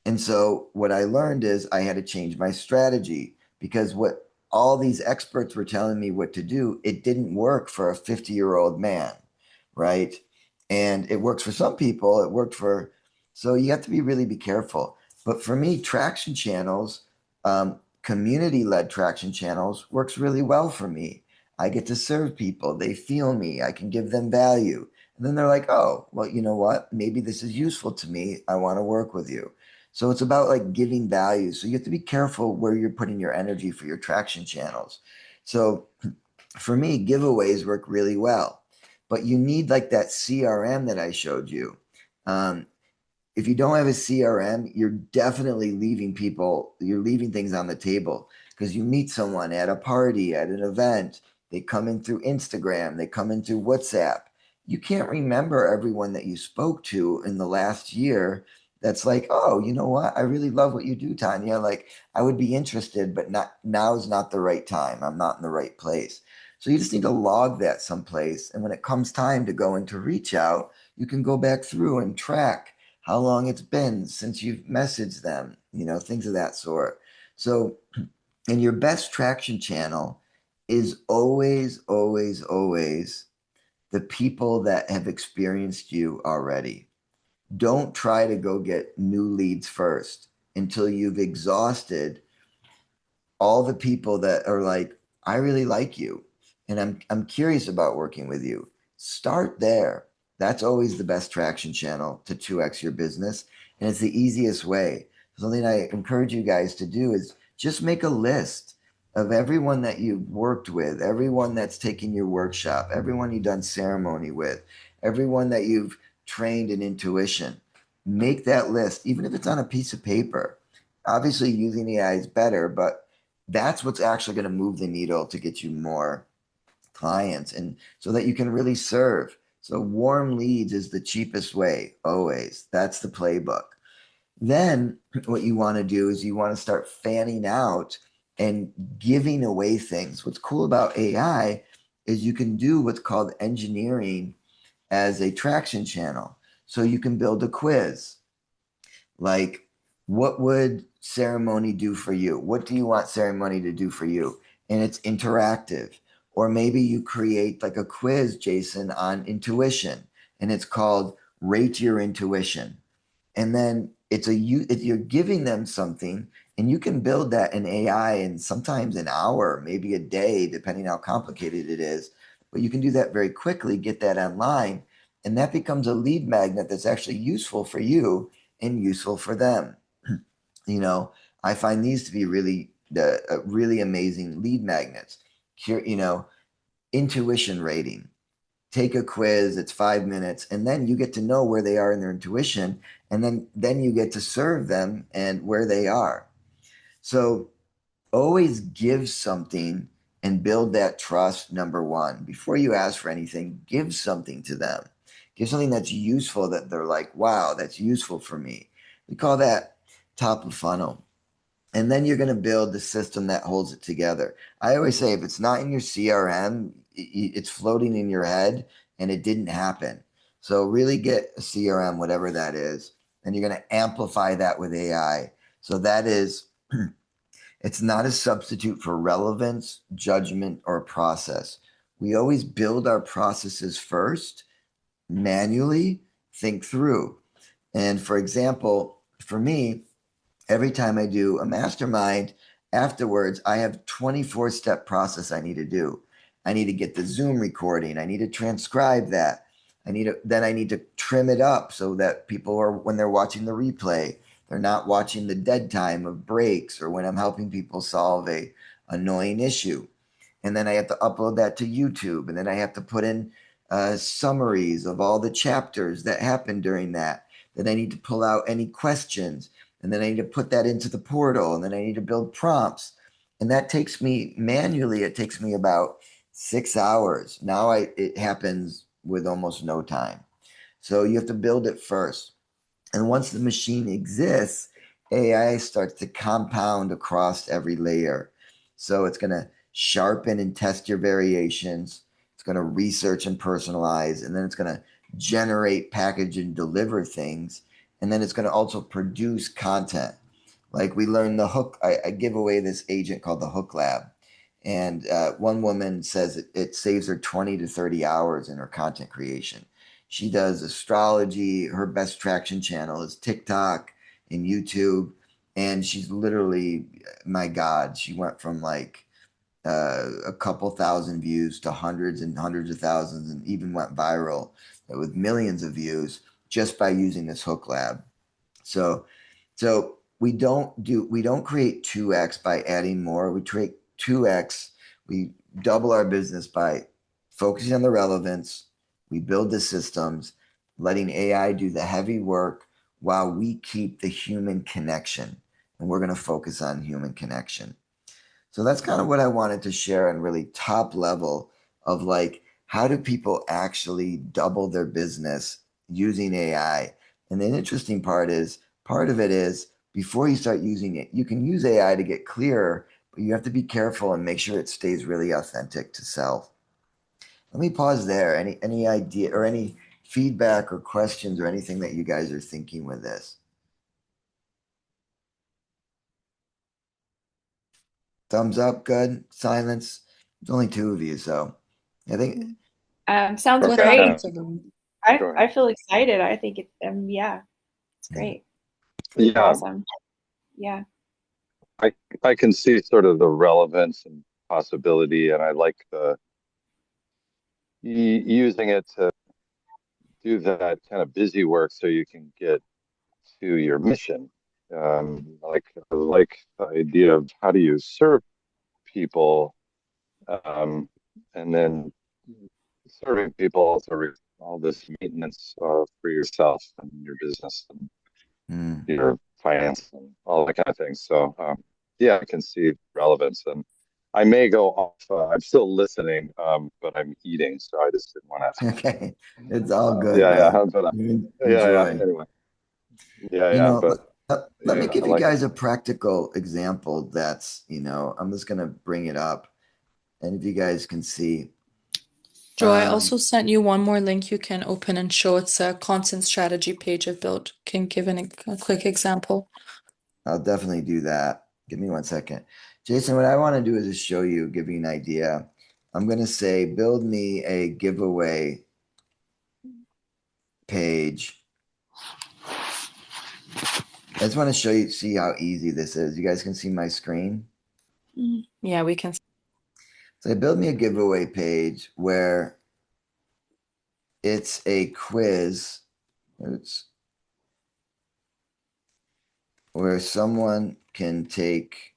And so what I learned is I had to change my strategy, because what all these experts were telling me what to do, it didn't work for a 50-year-old man, right? And it works for some people, it worked for, so you have to really be careful. But for me, traction channels, community-led traction channels works really well for me. I get to serve people, they feel me, I can give them value. And then they're like, oh, well, you know what? Maybe this is useful to me. I want to work with you. So it's about like giving value. So you have to be careful where you're putting your energy for your traction channels. So for me, giveaways work really well, but you need like that CRM that I showed you. Um, if you don't have a CRM, you're definitely you're leaving things on the table, because you meet someone at a party, at an event, they come in through Instagram, they come in through WhatsApp. You can't remember everyone that you spoke to in the last year. That's like, oh, you know what? I really love what you do, Tanya. Like, I would be interested, but not now is not the right time. I'm not in the right place. So you just need to log that someplace. And when it comes time to go into reach out, you can go back through and track how long it's been since you've messaged them, things of that sort. So, and your best traction channel is always, always, always the people that have experienced you already. Don't try to go get new leads first until you've exhausted all the people that are like, I really like you and I'm curious about working with you. Start there. That's always the best traction channel to 2x your business. And it's the easiest way. Something I encourage you guys to do is just make a list of everyone that you've worked with, everyone that's taken your workshop, everyone you've done ceremony with, everyone that you've trained in intuition. Make that list, even if it's on a piece of paper. Obviously, using AI is better, but that's what's actually going to move the needle to get you more clients, and so that you can really serve. So warm leads is the cheapest way, always. That's the playbook. Then what you want to do is you want to start fanning out and giving away things. What's cool about AI is you can do what's called engineering as a traction channel. So you can build a quiz like, what would ceremony do for you? What do you want ceremony to do for you? And it's interactive. Or maybe you create like a quiz, Jason, on intuition, and it's called Rate Your Intuition. And then you're giving them something, and you can build that in AI in sometimes an hour, maybe a day, depending how complicated it is. But you can do that very quickly, get that online, and that becomes a lead magnet that's actually useful for you and useful for them. I find these to be really amazing lead magnets. Intuition rating. Take a quiz, it's 5 minutes, and then you get to know where they are in their intuition, and then you get to serve them and where they are. So always give something and build that trust. Number one, before you ask for anything, give something to them. Give something that's useful, that they're like, wow, that's useful for me. We call that top of funnel. And then you're going to build the system that holds it together. I always say, if it's not in your CRM, it's floating in your head and it didn't happen. So really get a CRM, whatever that is, and you're going to amplify that with AI. So that is, it's not a substitute for relevance, judgment, or process. We always build our processes first, manually, think through. And for example, for me, every time I do a mastermind, afterwards, I have 24-step process I need to do. I need to get the Zoom recording. I need to transcribe that. Then I need to trim it up so that people are, when they're watching the replay, They're not watching the dead time of breaks or when I'm helping people solve a annoying issue. And then I have to upload that to YouTube, and then I have to put in summaries of all the chapters that happened during that. Then I need to pull out any questions, and then I need to put that into the portal, and then I need to build prompts. And that takes me manually, it takes me about 6 hours. Now it happens with almost no time. So you have to build it first. And once the machine exists, AI starts to compound across every layer. So it's going to sharpen and test your variations. It's going to research and personalize. And then it's going to generate, package, and deliver things. And then it's going to also produce content. Like we learned the hook. I give away this agent called the Hook Lab. And one woman says it saves her 20 to 30 hours in her content creation. She does astrology. Her best traction channel is TikTok and YouTube. And she's literally, my God, she went from like a couple thousand views to hundreds and hundreds of thousands, and even went viral with millions of views just by using this Hook Lab. So, so we don't create 2x by adding more. We create 2x. We double our business by focusing on the relevance. We build the systems, letting AI do the heavy work while we keep the human connection. And we're going to focus on human connection. So that's kind of what I wanted to share on really top level of like, how do people actually double their business using AI? And the interesting part of it is before you start using it, you can use AI to get clearer, but you have to be careful and make sure it stays really authentic to self. Let me pause there. Any idea or any feedback or questions or anything that you guys are thinking with this? Thumbs up, good. Silence. There's only two of you, so I think Sounds What great. happened to them? Go ahead. I feel excited. I think yeah, it's great. It's Yeah, awesome. Yeah. I I can see sort of the relevance and possibility, and I like the using it to do that kind of busy work so you can get to your mission. I like the idea of how do you serve people, um, and then serving people also all this maintenance for yourself and your business and mm. your finance and all that kind of thing. So yeah, I can see relevance, and I may go off. I'm still listening, but I'm eating, so I just didn't want to. Okay, it's all good, Yeah, man. yeah, but yeah. Enjoy. Anyway, yeah, You yeah, know, but let me yeah, I give you like it. guys a practical example that's, I'm just gonna bring it up, and if you guys can see, Joe, I um, also sent you one more link you can open and show. It's a content strategy page I've built. Can give a quick example. I'll definitely do that. Give me 1 second. Jason, what I want to do is just show you, give you an idea. I'm gonna say, build me a giveaway page. I just want to see how easy this is. You guys can see my screen. Yeah, we can. So build me a giveaway page where it's a quiz. It's where someone can take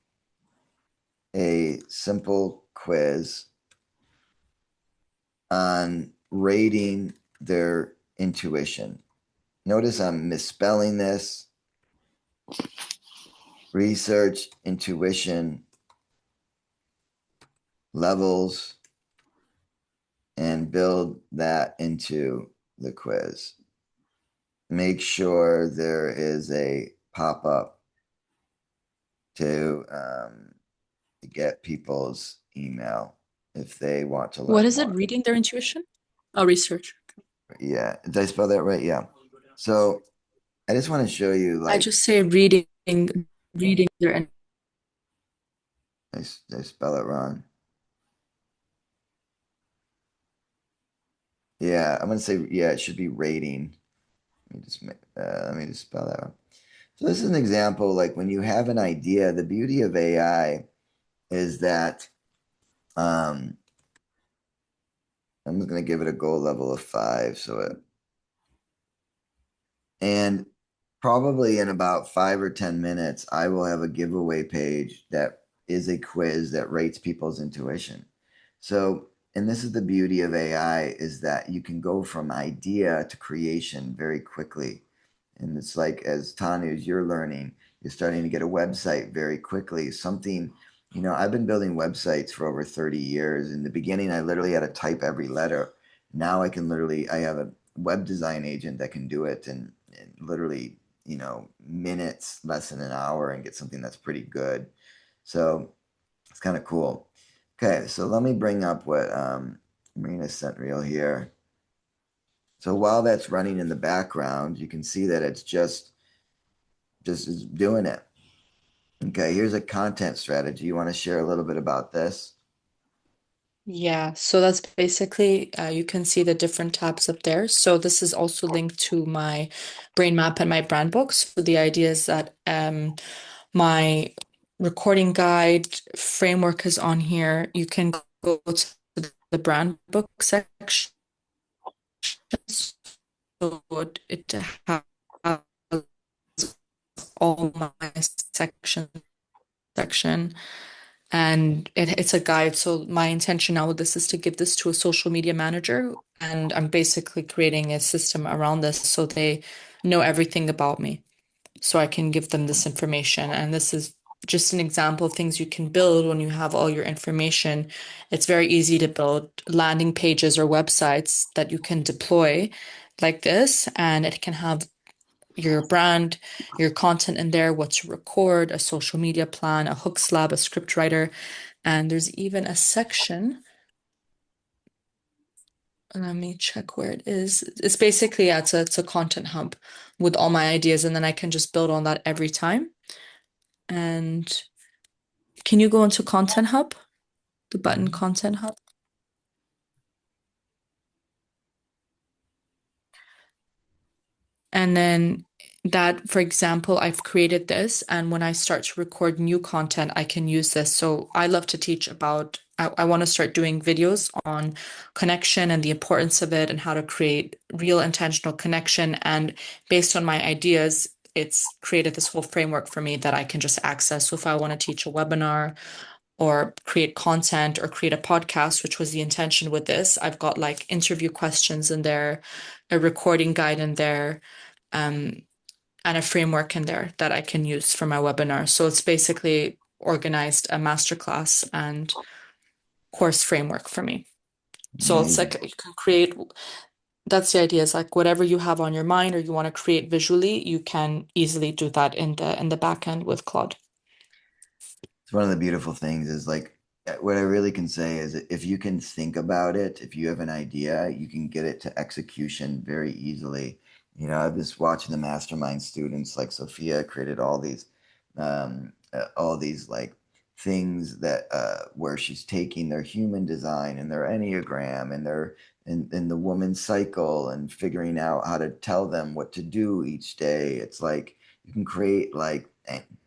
a simple quiz on rating their intuition. Notice I'm misspelling this. Research, intuition, levels, and build that into the quiz. Make sure there is a pop-up to get people's email if they want to What learn is it? more. Reading their intuition? Oh, research. Yeah, did I spell that right? Yeah. So I just want to show you, I like, just say reading their. I spell it wrong. Yeah, I'm gonna say, yeah, it should be rating. Let me just spell that wrong. So this is an example, like when you have an idea, the beauty of AI is that um, I'm just gonna give it a goal level of 5. And probably in about 5 or 10 minutes, I will have a giveaway page that is a quiz that rates people's intuition. So, and this is the beauty of AI is that you can go from idea to creation very quickly. And it's like as Tanu, as you're learning, you're starting to get a website very quickly. Something, I've been building websites for over 30 years. In the beginning, I literally had to type every letter. Now I have a web design agent that can do it in literally, minutes, less than an hour, and get something that's pretty good. So it's kind of cool. Okay, so let me bring up what Marina sent real here. So while that's running in the background, you can see that it's just is doing it. Okay, here's a content strategy. You want to share a little bit about this? Yeah, so that's basically, you can see the different tabs up there. So this is also linked to my brain map and my brand book. So the idea is that my recording guide framework is on here. You can go to the brand book section. So it has all my section and it's a guide. So my intention now with this is to give this to a social media manager, and I'm basically creating a system around this so they know everything about me. So I can give them this information. And this is just an example of things you can build when you have all your information. It's very easy to build landing pages or websites that you can deploy like this, and it can have your brand, your content in there, what to record, a social media plan, a hook slab, a script writer, and there's even a section. Let me check where it is. It's basically, yeah, it's a content hub with all my ideas, and then I can just build on that every time. And can you go into Content Hub? The button Content Hub? And then that, for example, I've created this, and when I start to record new content, I can use this. So I love to teach about, I want to start doing videos on connection and the importance of it and how to create real intentional connection. And based on my ideas, it's created this whole framework for me that I can just access. So if I want to teach a webinar or create content or create a podcast, which was the intention with this, I've got like interview questions in there, a recording guide in there, um, and a framework in there that I can use for my webinar. So it's basically organized a masterclass and course framework for me. So it's like Amazing. you can create, that's the idea, is like whatever you have on your mind or you want to create visually, you can easily do that in the back end with Claude. It's one of the beautiful things is like what I really can say is that if you can think about it, if you have an idea, you can get it to execution very easily. I've just watching the mastermind students like Sophia created all these like things that where she's taking their human design and their enneagram and and the woman's cycle and figuring out how to tell them what to do each day. It's like you can create like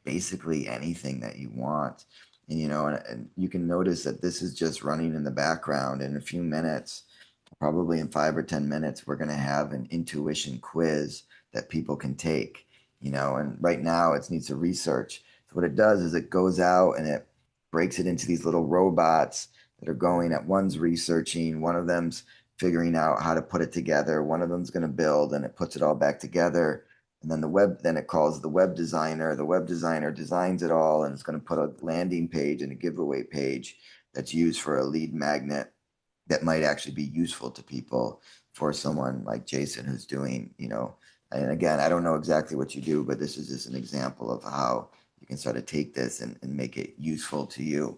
basically anything that you want. And you can notice that this is just running in the background. In a few minutes, probably in 5 or 10 minutes, we're going to have an intuition quiz that people can take. And right now it needs to research. So what it does is it goes out and it breaks it into these little robots that are going at one's researching, one of them's figuring out how to put it together, one of them's going to build, and it puts it all back together. And then it calls the web designer. The web designer designs it all, and it's going to put a landing page and a giveaway page that's used for a lead magnet that might actually be useful to people for someone like Jason who's doing, and again, I don't know exactly what you do, but this is just an example of how you can sort of take this and make it useful to you.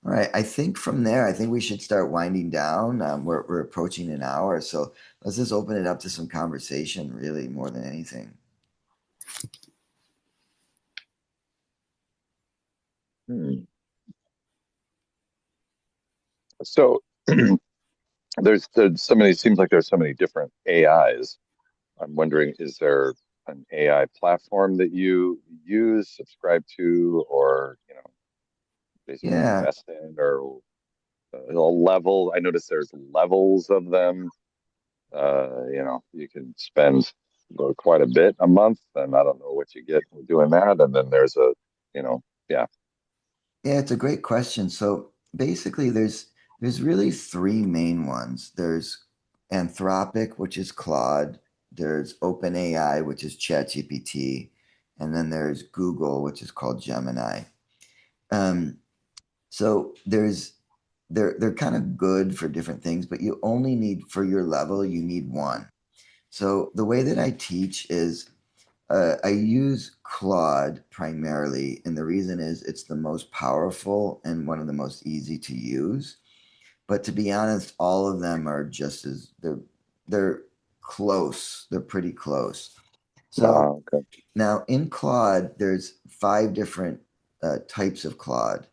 All right. I think from there, I think we should start winding down. We're approaching an hour. So let's just open it up to some conversation, really, more than anything. So there's so many, seems like there's so many different AIs. I'm wondering, is there an AI platform that you use, subscribe to, or basically Yeah. invest in, or a level? I noticed there's levels of them. You can spend. quite a bit a month, and I don't know what you get from doing that. And then there's a, you know, yeah. Yeah, it's a great question. So basically, there's really three main ones. There's Anthropic, which is Claude. There's OpenAI, which is ChatGPT, and then there's Google, which is called Gemini. Um, so they're kind of good for different things, but you only need for your level, you need one. So the way that I teach is I use Claude primarily, and the reason is it's the most powerful and one of the most easy to use. But to be honest, all of them are just as they're close. They're pretty close. So Okay. now in Claude, there's five different types of Claude.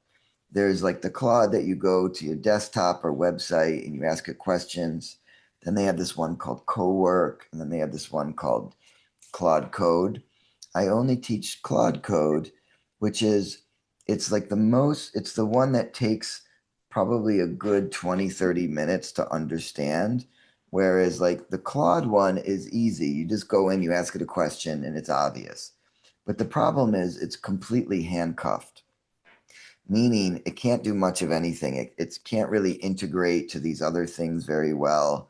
There's like the Claude that you go to your desktop or website and you ask it questions. Then they have this one called Co-work, and then they have this one called Claude Code. I only teach Claude Code, which is it's the one that takes probably a good 20, 30 minutes to understand. Whereas like the Claude one is easy. You just go in, you ask it a question, and it's obvious. But the problem is it's completely handcuffed, meaning it can't do much of anything. It can't really integrate to these other things very well.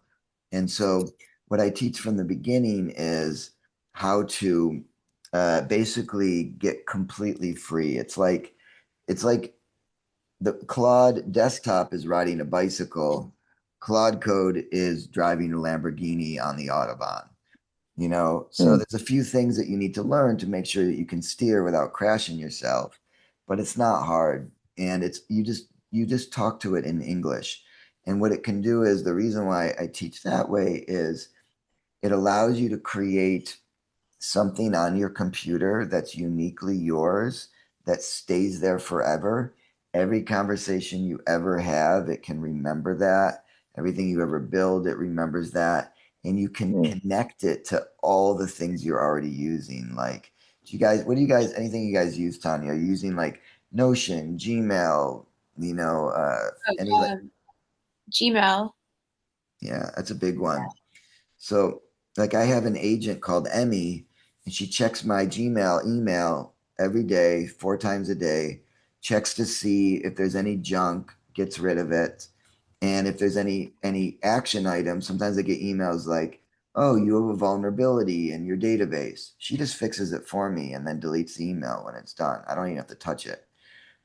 And so, what I teach from the beginning is how to basically get completely free. It's like the Claude desktop is riding a bicycle. Claude Code is driving a Lamborghini on the Autobahn. So Hmm. there's a few things that you need to learn to make sure that you can steer without crashing yourself, but it's not hard. And it's you just talk to it in English. And what it can do is the reason why I teach that way is it allows you to create something on your computer that's uniquely yours that stays there forever. Every conversation you ever have, it can remember that. Everything you ever build, it remembers that. And you can Hmm. connect it to all the things you're already using. Like, anything you guys use, Tanya? Are you using like Notion, Gmail, any like, Um, Gmail. yeah, that's a big one. So, like, I have an agent called Emmy, and she checks my Gmail email every day, 4 times a day, checks to see if there's any junk, gets rid of it, and if there's any action items. Sometimes I get emails like, "Oh, you have a vulnerability in your database." She just fixes it for me and then deletes the email when it's done. I don't even have to touch it,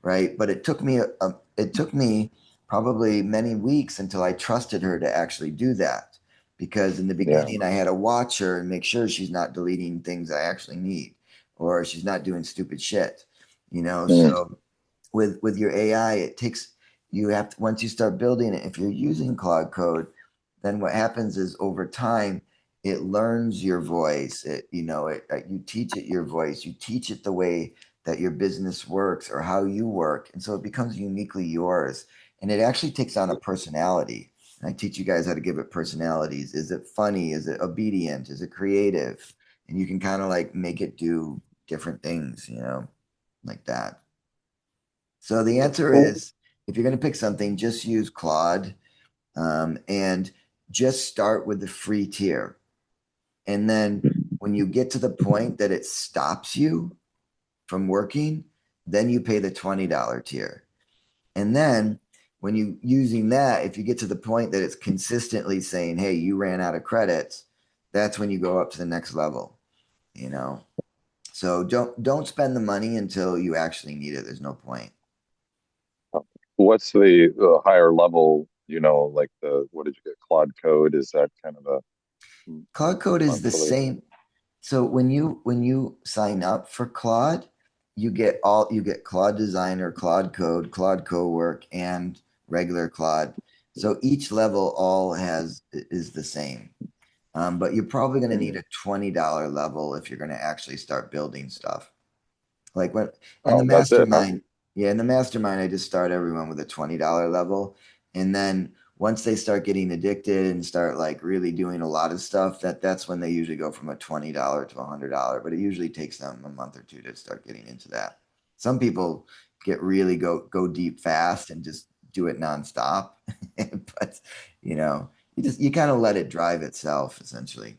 right? But it took me probably many weeks until I trusted her to actually do that. Because in the Yeah. beginning, I had to watch her and make sure she's not deleting things I actually need, or she's not doing stupid shit. Hmm. So with your AI, it takes you have to, once you start building it, if you're using Claude Code, then what happens is over time it learns your voice. You teach it your voice. You teach it the way that your business works or how you work, and so it becomes uniquely yours. And it actually takes on a personality. And I teach you guys how to give it personalities. Is it funny? Is it obedient? Is it creative? And you can kind of like make it do different things, like that. So the answer is, if you're going to pick something, just use Claude, and just start with the free tier. And then when you get to the point that it stops you from working, then you pay the $20 tier. And then when you using that, if you get to the point that it's consistently saying, "Hey, you ran out of credits," that's when you go up to the next level, you know. So don't spend the money until you actually need it. There's no point. What's the higher level, like what did you get? Claude Code? Is that kind of a Cloud Code is the monthly? same. So when you sign up for Claude, you get Claude Designer, Claude Code, Claude Cowork, and regular Claude. So each level all has is the same. But you're probably going to need Hmm. a $20 level if you're going to actually start building stuff. Like when in the Oh, that's it, huh? mastermind, yeah, in the mastermind, I just start everyone with a $20 level. And then once they start getting addicted and start like really doing a lot of stuff, that's when they usually go from a $20 to $100. But it usually takes them a month or two to start getting into that. Some people get really go deep fast and just do it nonstop. But you kind of let it drive itself essentially.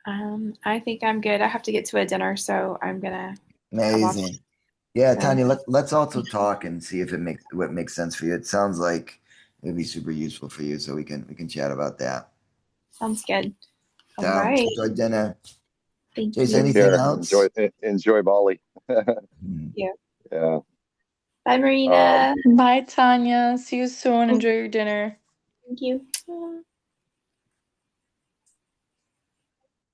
I think I'm good. I have to get to a dinner, so I'm gonna hop off. Amazing. Yeah, So Tanya, let's also talk and see if it makes what makes sense for you. It sounds like it'd be super useful for you, so we can chat about that. sounds good. All So right. enjoy dinner. Thank Chase, you. anything Here, enjoy else? enjoy Bali. Hmm. Yeah. Yeah. Bye, Marina. Bye, Tanya. See you soon. Enjoy your dinner. Thank you.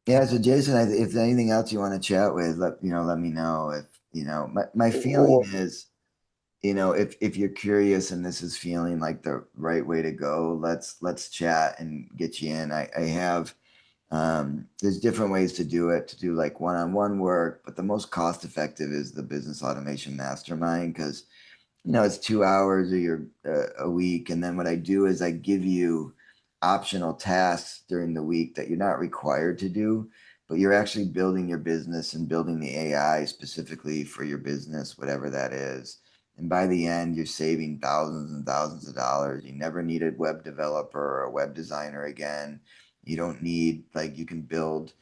Yeah, so Jason, if there's anything else you want to chat with, let me know. If my feeling Well, is, if you're curious and this is feeling like the right way to go, let's chat and get you in. I have there's different ways to do it, to do like one-on-one work, but the most cost effective is the business automation mastermind because it's 2 hours or a week. And then what I do is I give you optional tasks during the week that you're not required to do, but you're actually building your business and building the AI specifically for your business, whatever that is. And by the end, you're saving thousands and thousands of dollars. You never need a web developer or a web designer again. You don't need, like, you can build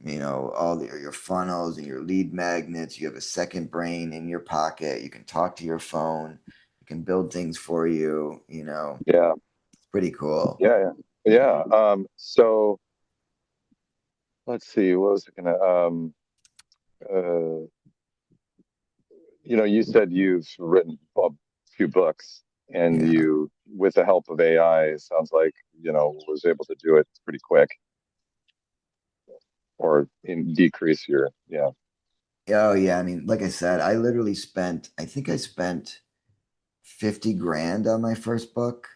all your funnels and your lead magnets. You have a second brain in your pocket. You can talk to your phone. You can build things for you. yeah, It's pretty cool. yeah, yeah. So let's see, what was it gonna uh you said you've written a few books and Yeah. you, with the help of AI, it sounds like, was able to do it pretty quick or decrease your, yeah. Oh yeah. I mean, like I said, I think I spent 50 grand on my first book.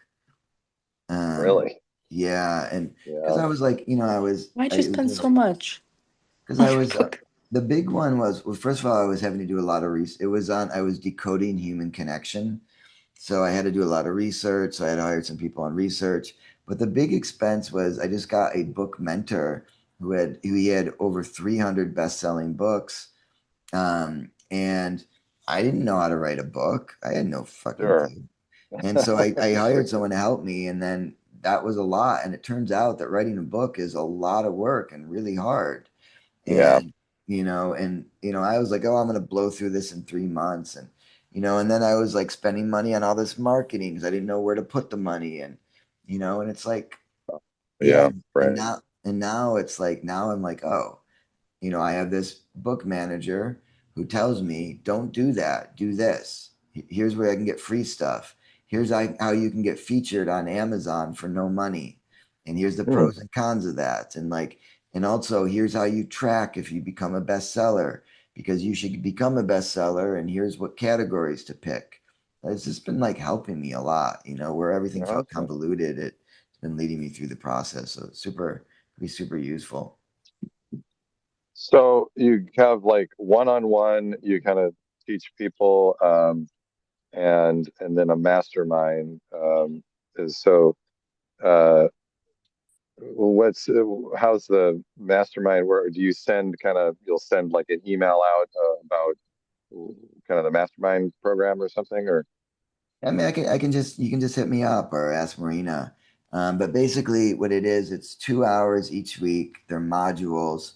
Um, Really? yeah. And because Yeah. I was like, Why'd I you it was spend just so much because on I your was, book? the big one was, well, first of all, I was having to do a lot of research. I was decoding human connection. So I had to do a lot of research. So I had to hire some people on research. But the big expense was I just got a book mentor who he had over 300 best-selling books. And I didn't know how to write a book. I had no fucking Sure. clue. And so I hired someone to help me, and then that was a lot. And it turns out that writing a book is a lot of work and really hard. Yeah. And I was like, oh, I'm gonna blow through this in 3 months. And then I was like spending money on all this marketing because I didn't know where to put the money. And it's like, yeah. Yeah. and Right. now and now it's like, now I'm like, oh, I have this book manager who tells me, don't do that, do this. Here's where I can get free stuff. Here's how you can get featured on Amazon for no money. And here's the Hmm. pros and cons of that. And also here's how you track if you become a bestseller, because you should become a bestseller. And here's what categories to pick. It's just been like helping me a lot, where everything felt Awesome. convoluted. It's been leading me through the process. So be super useful. So you have like one-on-one, you kind of teach people, and then a mastermind, is so uh what's how's the mastermind work? Do you send you'll send like an email out about kind of the mastermind program or something, or I mean, you can just hit me up or ask Marina. But basically, what it is, it's 2 hours each week. They're modules.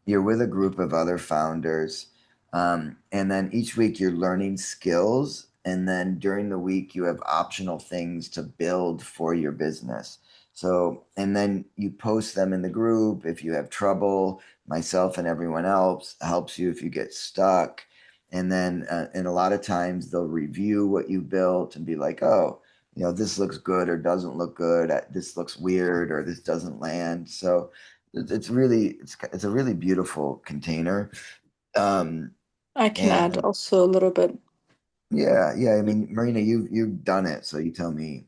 You're with a group of other founders. And then each week you're learning skills. And then during the week, you have optional things to build for your business. So, and then you post them in the group. If you have trouble, myself and everyone else helps you if you get stuck. And a lot of times they'll review what you built and be like, oh, this looks good or doesn't look good. This looks weird or this doesn't land. So, it's a really beautiful container. Um, I can add and also a little bit. yeah. I mean, Marina, you've done it, so you tell me.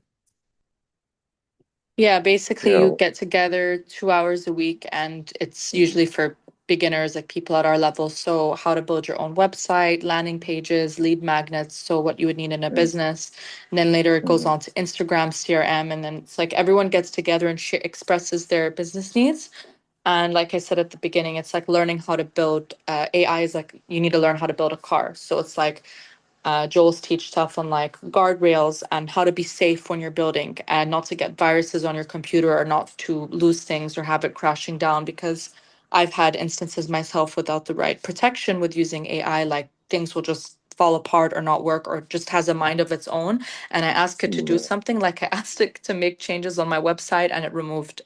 Yeah, basically you yeah. get together 2 hours a week, and it's usually for beginners, like people at our level. So how to build your own website, landing pages, lead magnets, so what you would need in a business. And then later it goes Mhm. on to Instagram, CRM, and then it's like everyone gets together and expresses their business needs. And like I said at the beginning, it's like learning how to build AI is like you need to learn how to build a car. So it's like Joel's teach stuff on like guardrails and how to be safe when you're building and not to get viruses on your computer or not to lose things or have it crashing down because I've had instances myself without the right protection with using AI, like things will just fall apart or not work or just has a mind of its own. And I ask it to do something, like I asked it to make changes on my website and it removed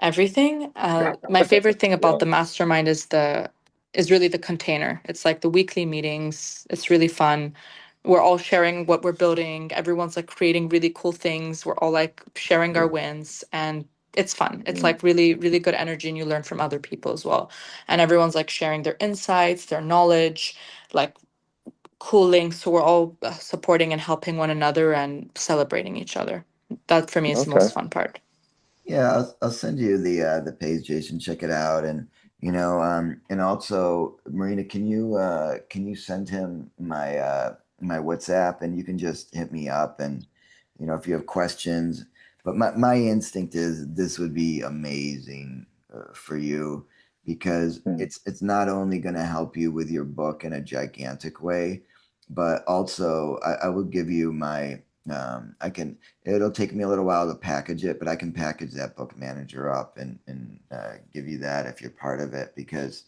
everything. My favorite thing about Yeah. the mastermind is really the container. It's like the weekly meetings. It's really fun. We're all sharing what we're building. Everyone's like creating really cool things. We're all like sharing our wins and it's fun. It's like really, really good energy and you learn from other people as well. And everyone's like sharing their insights, their knowledge, like cool links. So we're all supporting and helping one another and celebrating each other. That for me is the Okay. most fun part. Yeah, I'll send you the page, Jason. Check it out, and and also Marina, can you send him my WhatsApp, and you can just hit me up, and if you have questions. But my instinct is this would be amazing for you because it's not only going to help you with your book in a gigantic way, but also I will give you my I can it'll take me a little while to package it, but I can package that book manager up and give you that if you're part of it because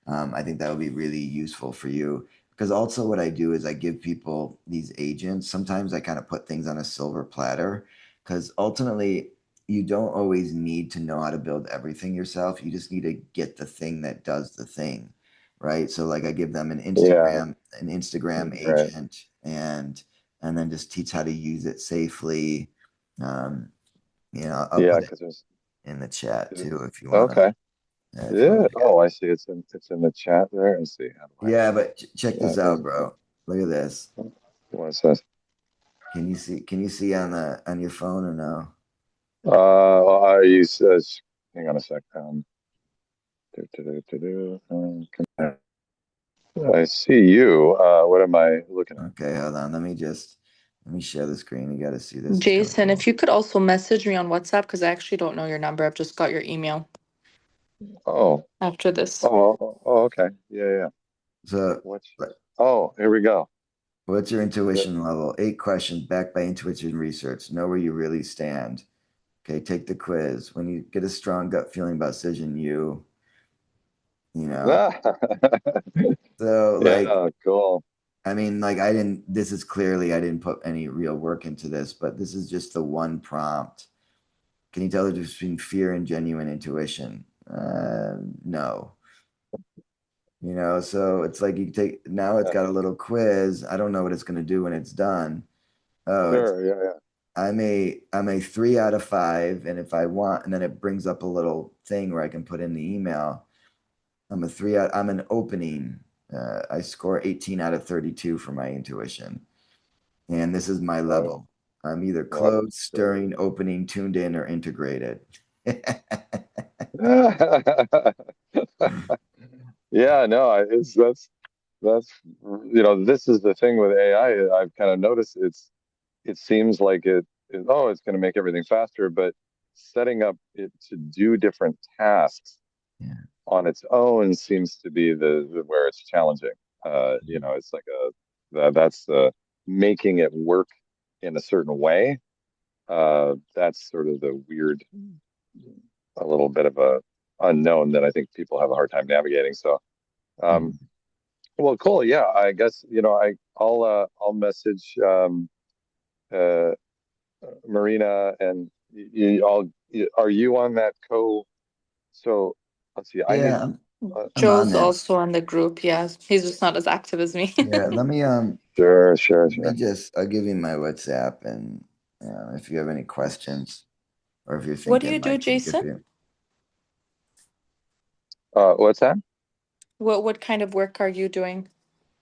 I think that would be really useful for you. Because also what I do is I give people these agents. Sometimes I kind of put things on a silver platter because ultimately you don't always need to know how to build everything yourself. You just need to get the thing that does the thing, right? So like I give them Yeah. an Instagram Right. agent and then just teach how to use it safely. Um, I'll Yeah, put it because there's in the chat too if you wanna okay. if you want Yeah. to check it. Oh, I see. It's in the chat there. Let's see. How do I? Yeah, but check Yeah. this out, bro. Look at this. What it says? Can you see on your phone or no? I use. Hang on a sec. I see you. What am I looking at? Okay, hold on. Let me share the screen. You got to see this. It's kind of Jason, if cool. you could also message me on WhatsApp, because I actually don't know your number. I've just got your email Oh. after this. Oh. Okay. Yeah. Yeah. So, What's? like, Oh, here we go. what's your The, intuition level? 8 questions backed by intuition research. Know where you really stand. Okay, take the quiz. When you get a strong gut feeling about decision, you know. So, like, yeah. Cool. I mean, like, I didn't. This is clearly I didn't put any real work into this, but this is just the one prompt. Can you tell the difference between fear and genuine intuition? No. So it's like you take now it's Yeah. got a little quiz. I don't know what it's going to do when it's done. Oh, it's Sure. Yeah. Yeah. I'm a 3 out of 5, and if I want, and then it brings up a little thing where I can put in the email. I'm a 3 out. I'm an opening. I score 18 out of 32 for my intuition, and this is my Right. level. I'm either Wow. closed, stirring, opening, tuned in, or integrated. Yeah, no, it's that's this is the thing with AI. I've kind of noticed it seems like it's going to make everything faster, but setting up it to do different tasks Yeah. on its own seems to be the where it's challenging. It's like that's making it work in a certain way. That's sort of the weird, a little bit of a unknown that I think people have a hard time navigating. So, um, Mm. well, cool. Yeah, I guess I'll message uh, Marina and are you on that So let's see. I need. Yeah, I'm on Joe's there. also in the group. Yes, he's just not as active as me. Yeah, Sure, sure, let me sure. just I'll give you my WhatsApp and if you have any questions or if you're What do thinking you do, like if Jason? you What's that? What kind of work are you doing?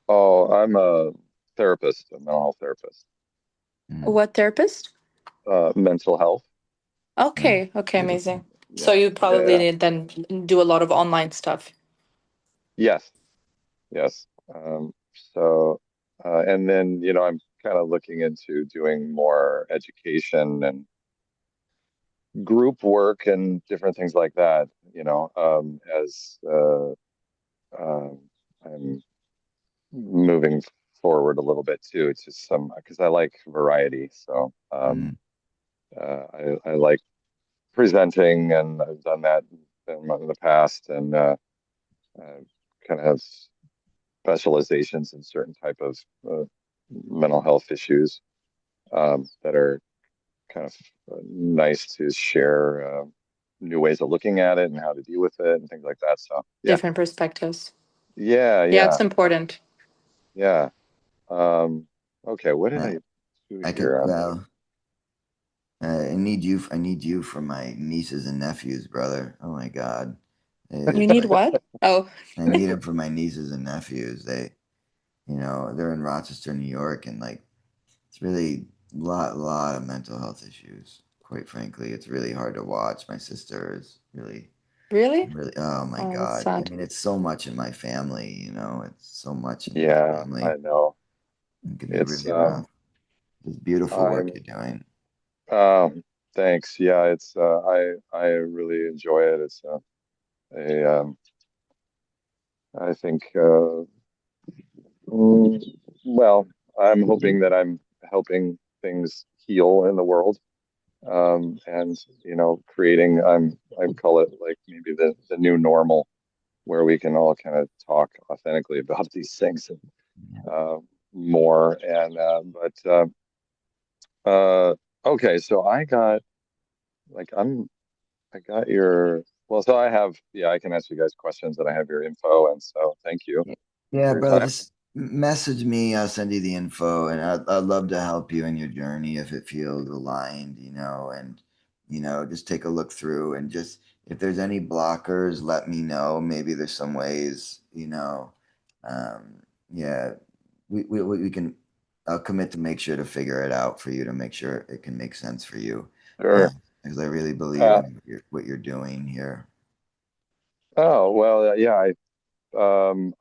Oh, I'm a therapist, a mental health therapist. mm, What therapist? Mental health. mm, Okay, okay, beautiful. amazing. So Yeah, you yeah, probably yeah. need then do a lot of online stuff. Yes, yes. So, and then, I'm kind of looking into doing more education and group work and different things like that, as um, I'm moving forward a little bit too. It's just because I like variety. So, Mm, I like presenting and I've done that in the past, and kind of have specializations in certain type of mental health issues that are kind of nice to share new ways of looking at it and how to deal with it and things like that. So yeah, Different perspectives. yeah, Yeah, yeah, it's important. yeah. Um, okay, what did I, I do I could, here? well, I need you. I need you for my nieces and nephews, brother. Oh my God, You it's need like what? Oh, I need them for my nieces and nephews. They're in Rochester, New York, and like it's really lot of mental health issues. Quite frankly, it's really hard to watch. My sister is really, really? really. Oh my Oh, that's God! I sad. mean, it's so much in my family. It's so much in my Yeah, I family. know. It can be It's really rough. It's beautiful work I'm you're doing. thanks. Yeah, it's I really enjoy it. It's a I think mm, well, I'm hoping that I'm helping things heal in the world. And creating I call it like maybe the new normal where we can all kind of talk authentically about these things and uh, more. And okay, so I got your well, so I have yeah, I can ask you guys questions and I have your info, and so thank you Yeah, for your brother, time. just message me. I'll send you the info, and I'd love to help you in your journey if it feels aligned, and just take a look through and just if there's any blockers, let me know. Maybe there's some ways, yeah, we can. I'll commit to make sure to figure it out for you to make sure it can make sense for you, Sure. because I really believe Uh, in what you're doing here. oh well, yeah,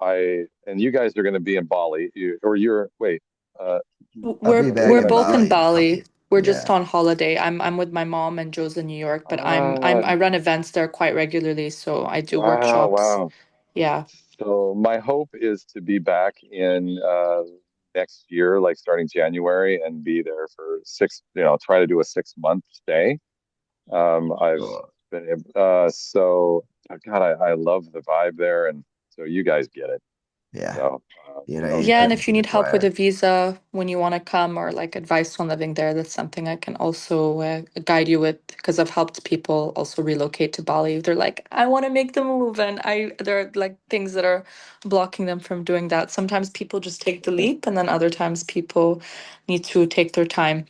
I and you guys are going to be in Bali, or you're wait, uh, I'll be where are you back We're guys in both going? in Bali in a Bali. couple. We're just Yeah. on holiday. I'm with my mom and Joe's in New York, but Ah, I run events there quite regularly, so I do wow, workshops. wow. Yeah. So my hope is to be back in next year, like starting January, and be there for try to do a 6 month stay. I've Cool. been so God, I love the vibe there, and so you guys get it. Yeah. So You Yeah, okay, and preach if you to the need help with choir. a visa when you want to come or like advice on living there, that's something I can also guide you with because I've helped people also relocate to Bali. They're like, I want to make the move, and there are like things that are blocking them from doing that. Sometimes people just take the leap, and then other times people need to take their time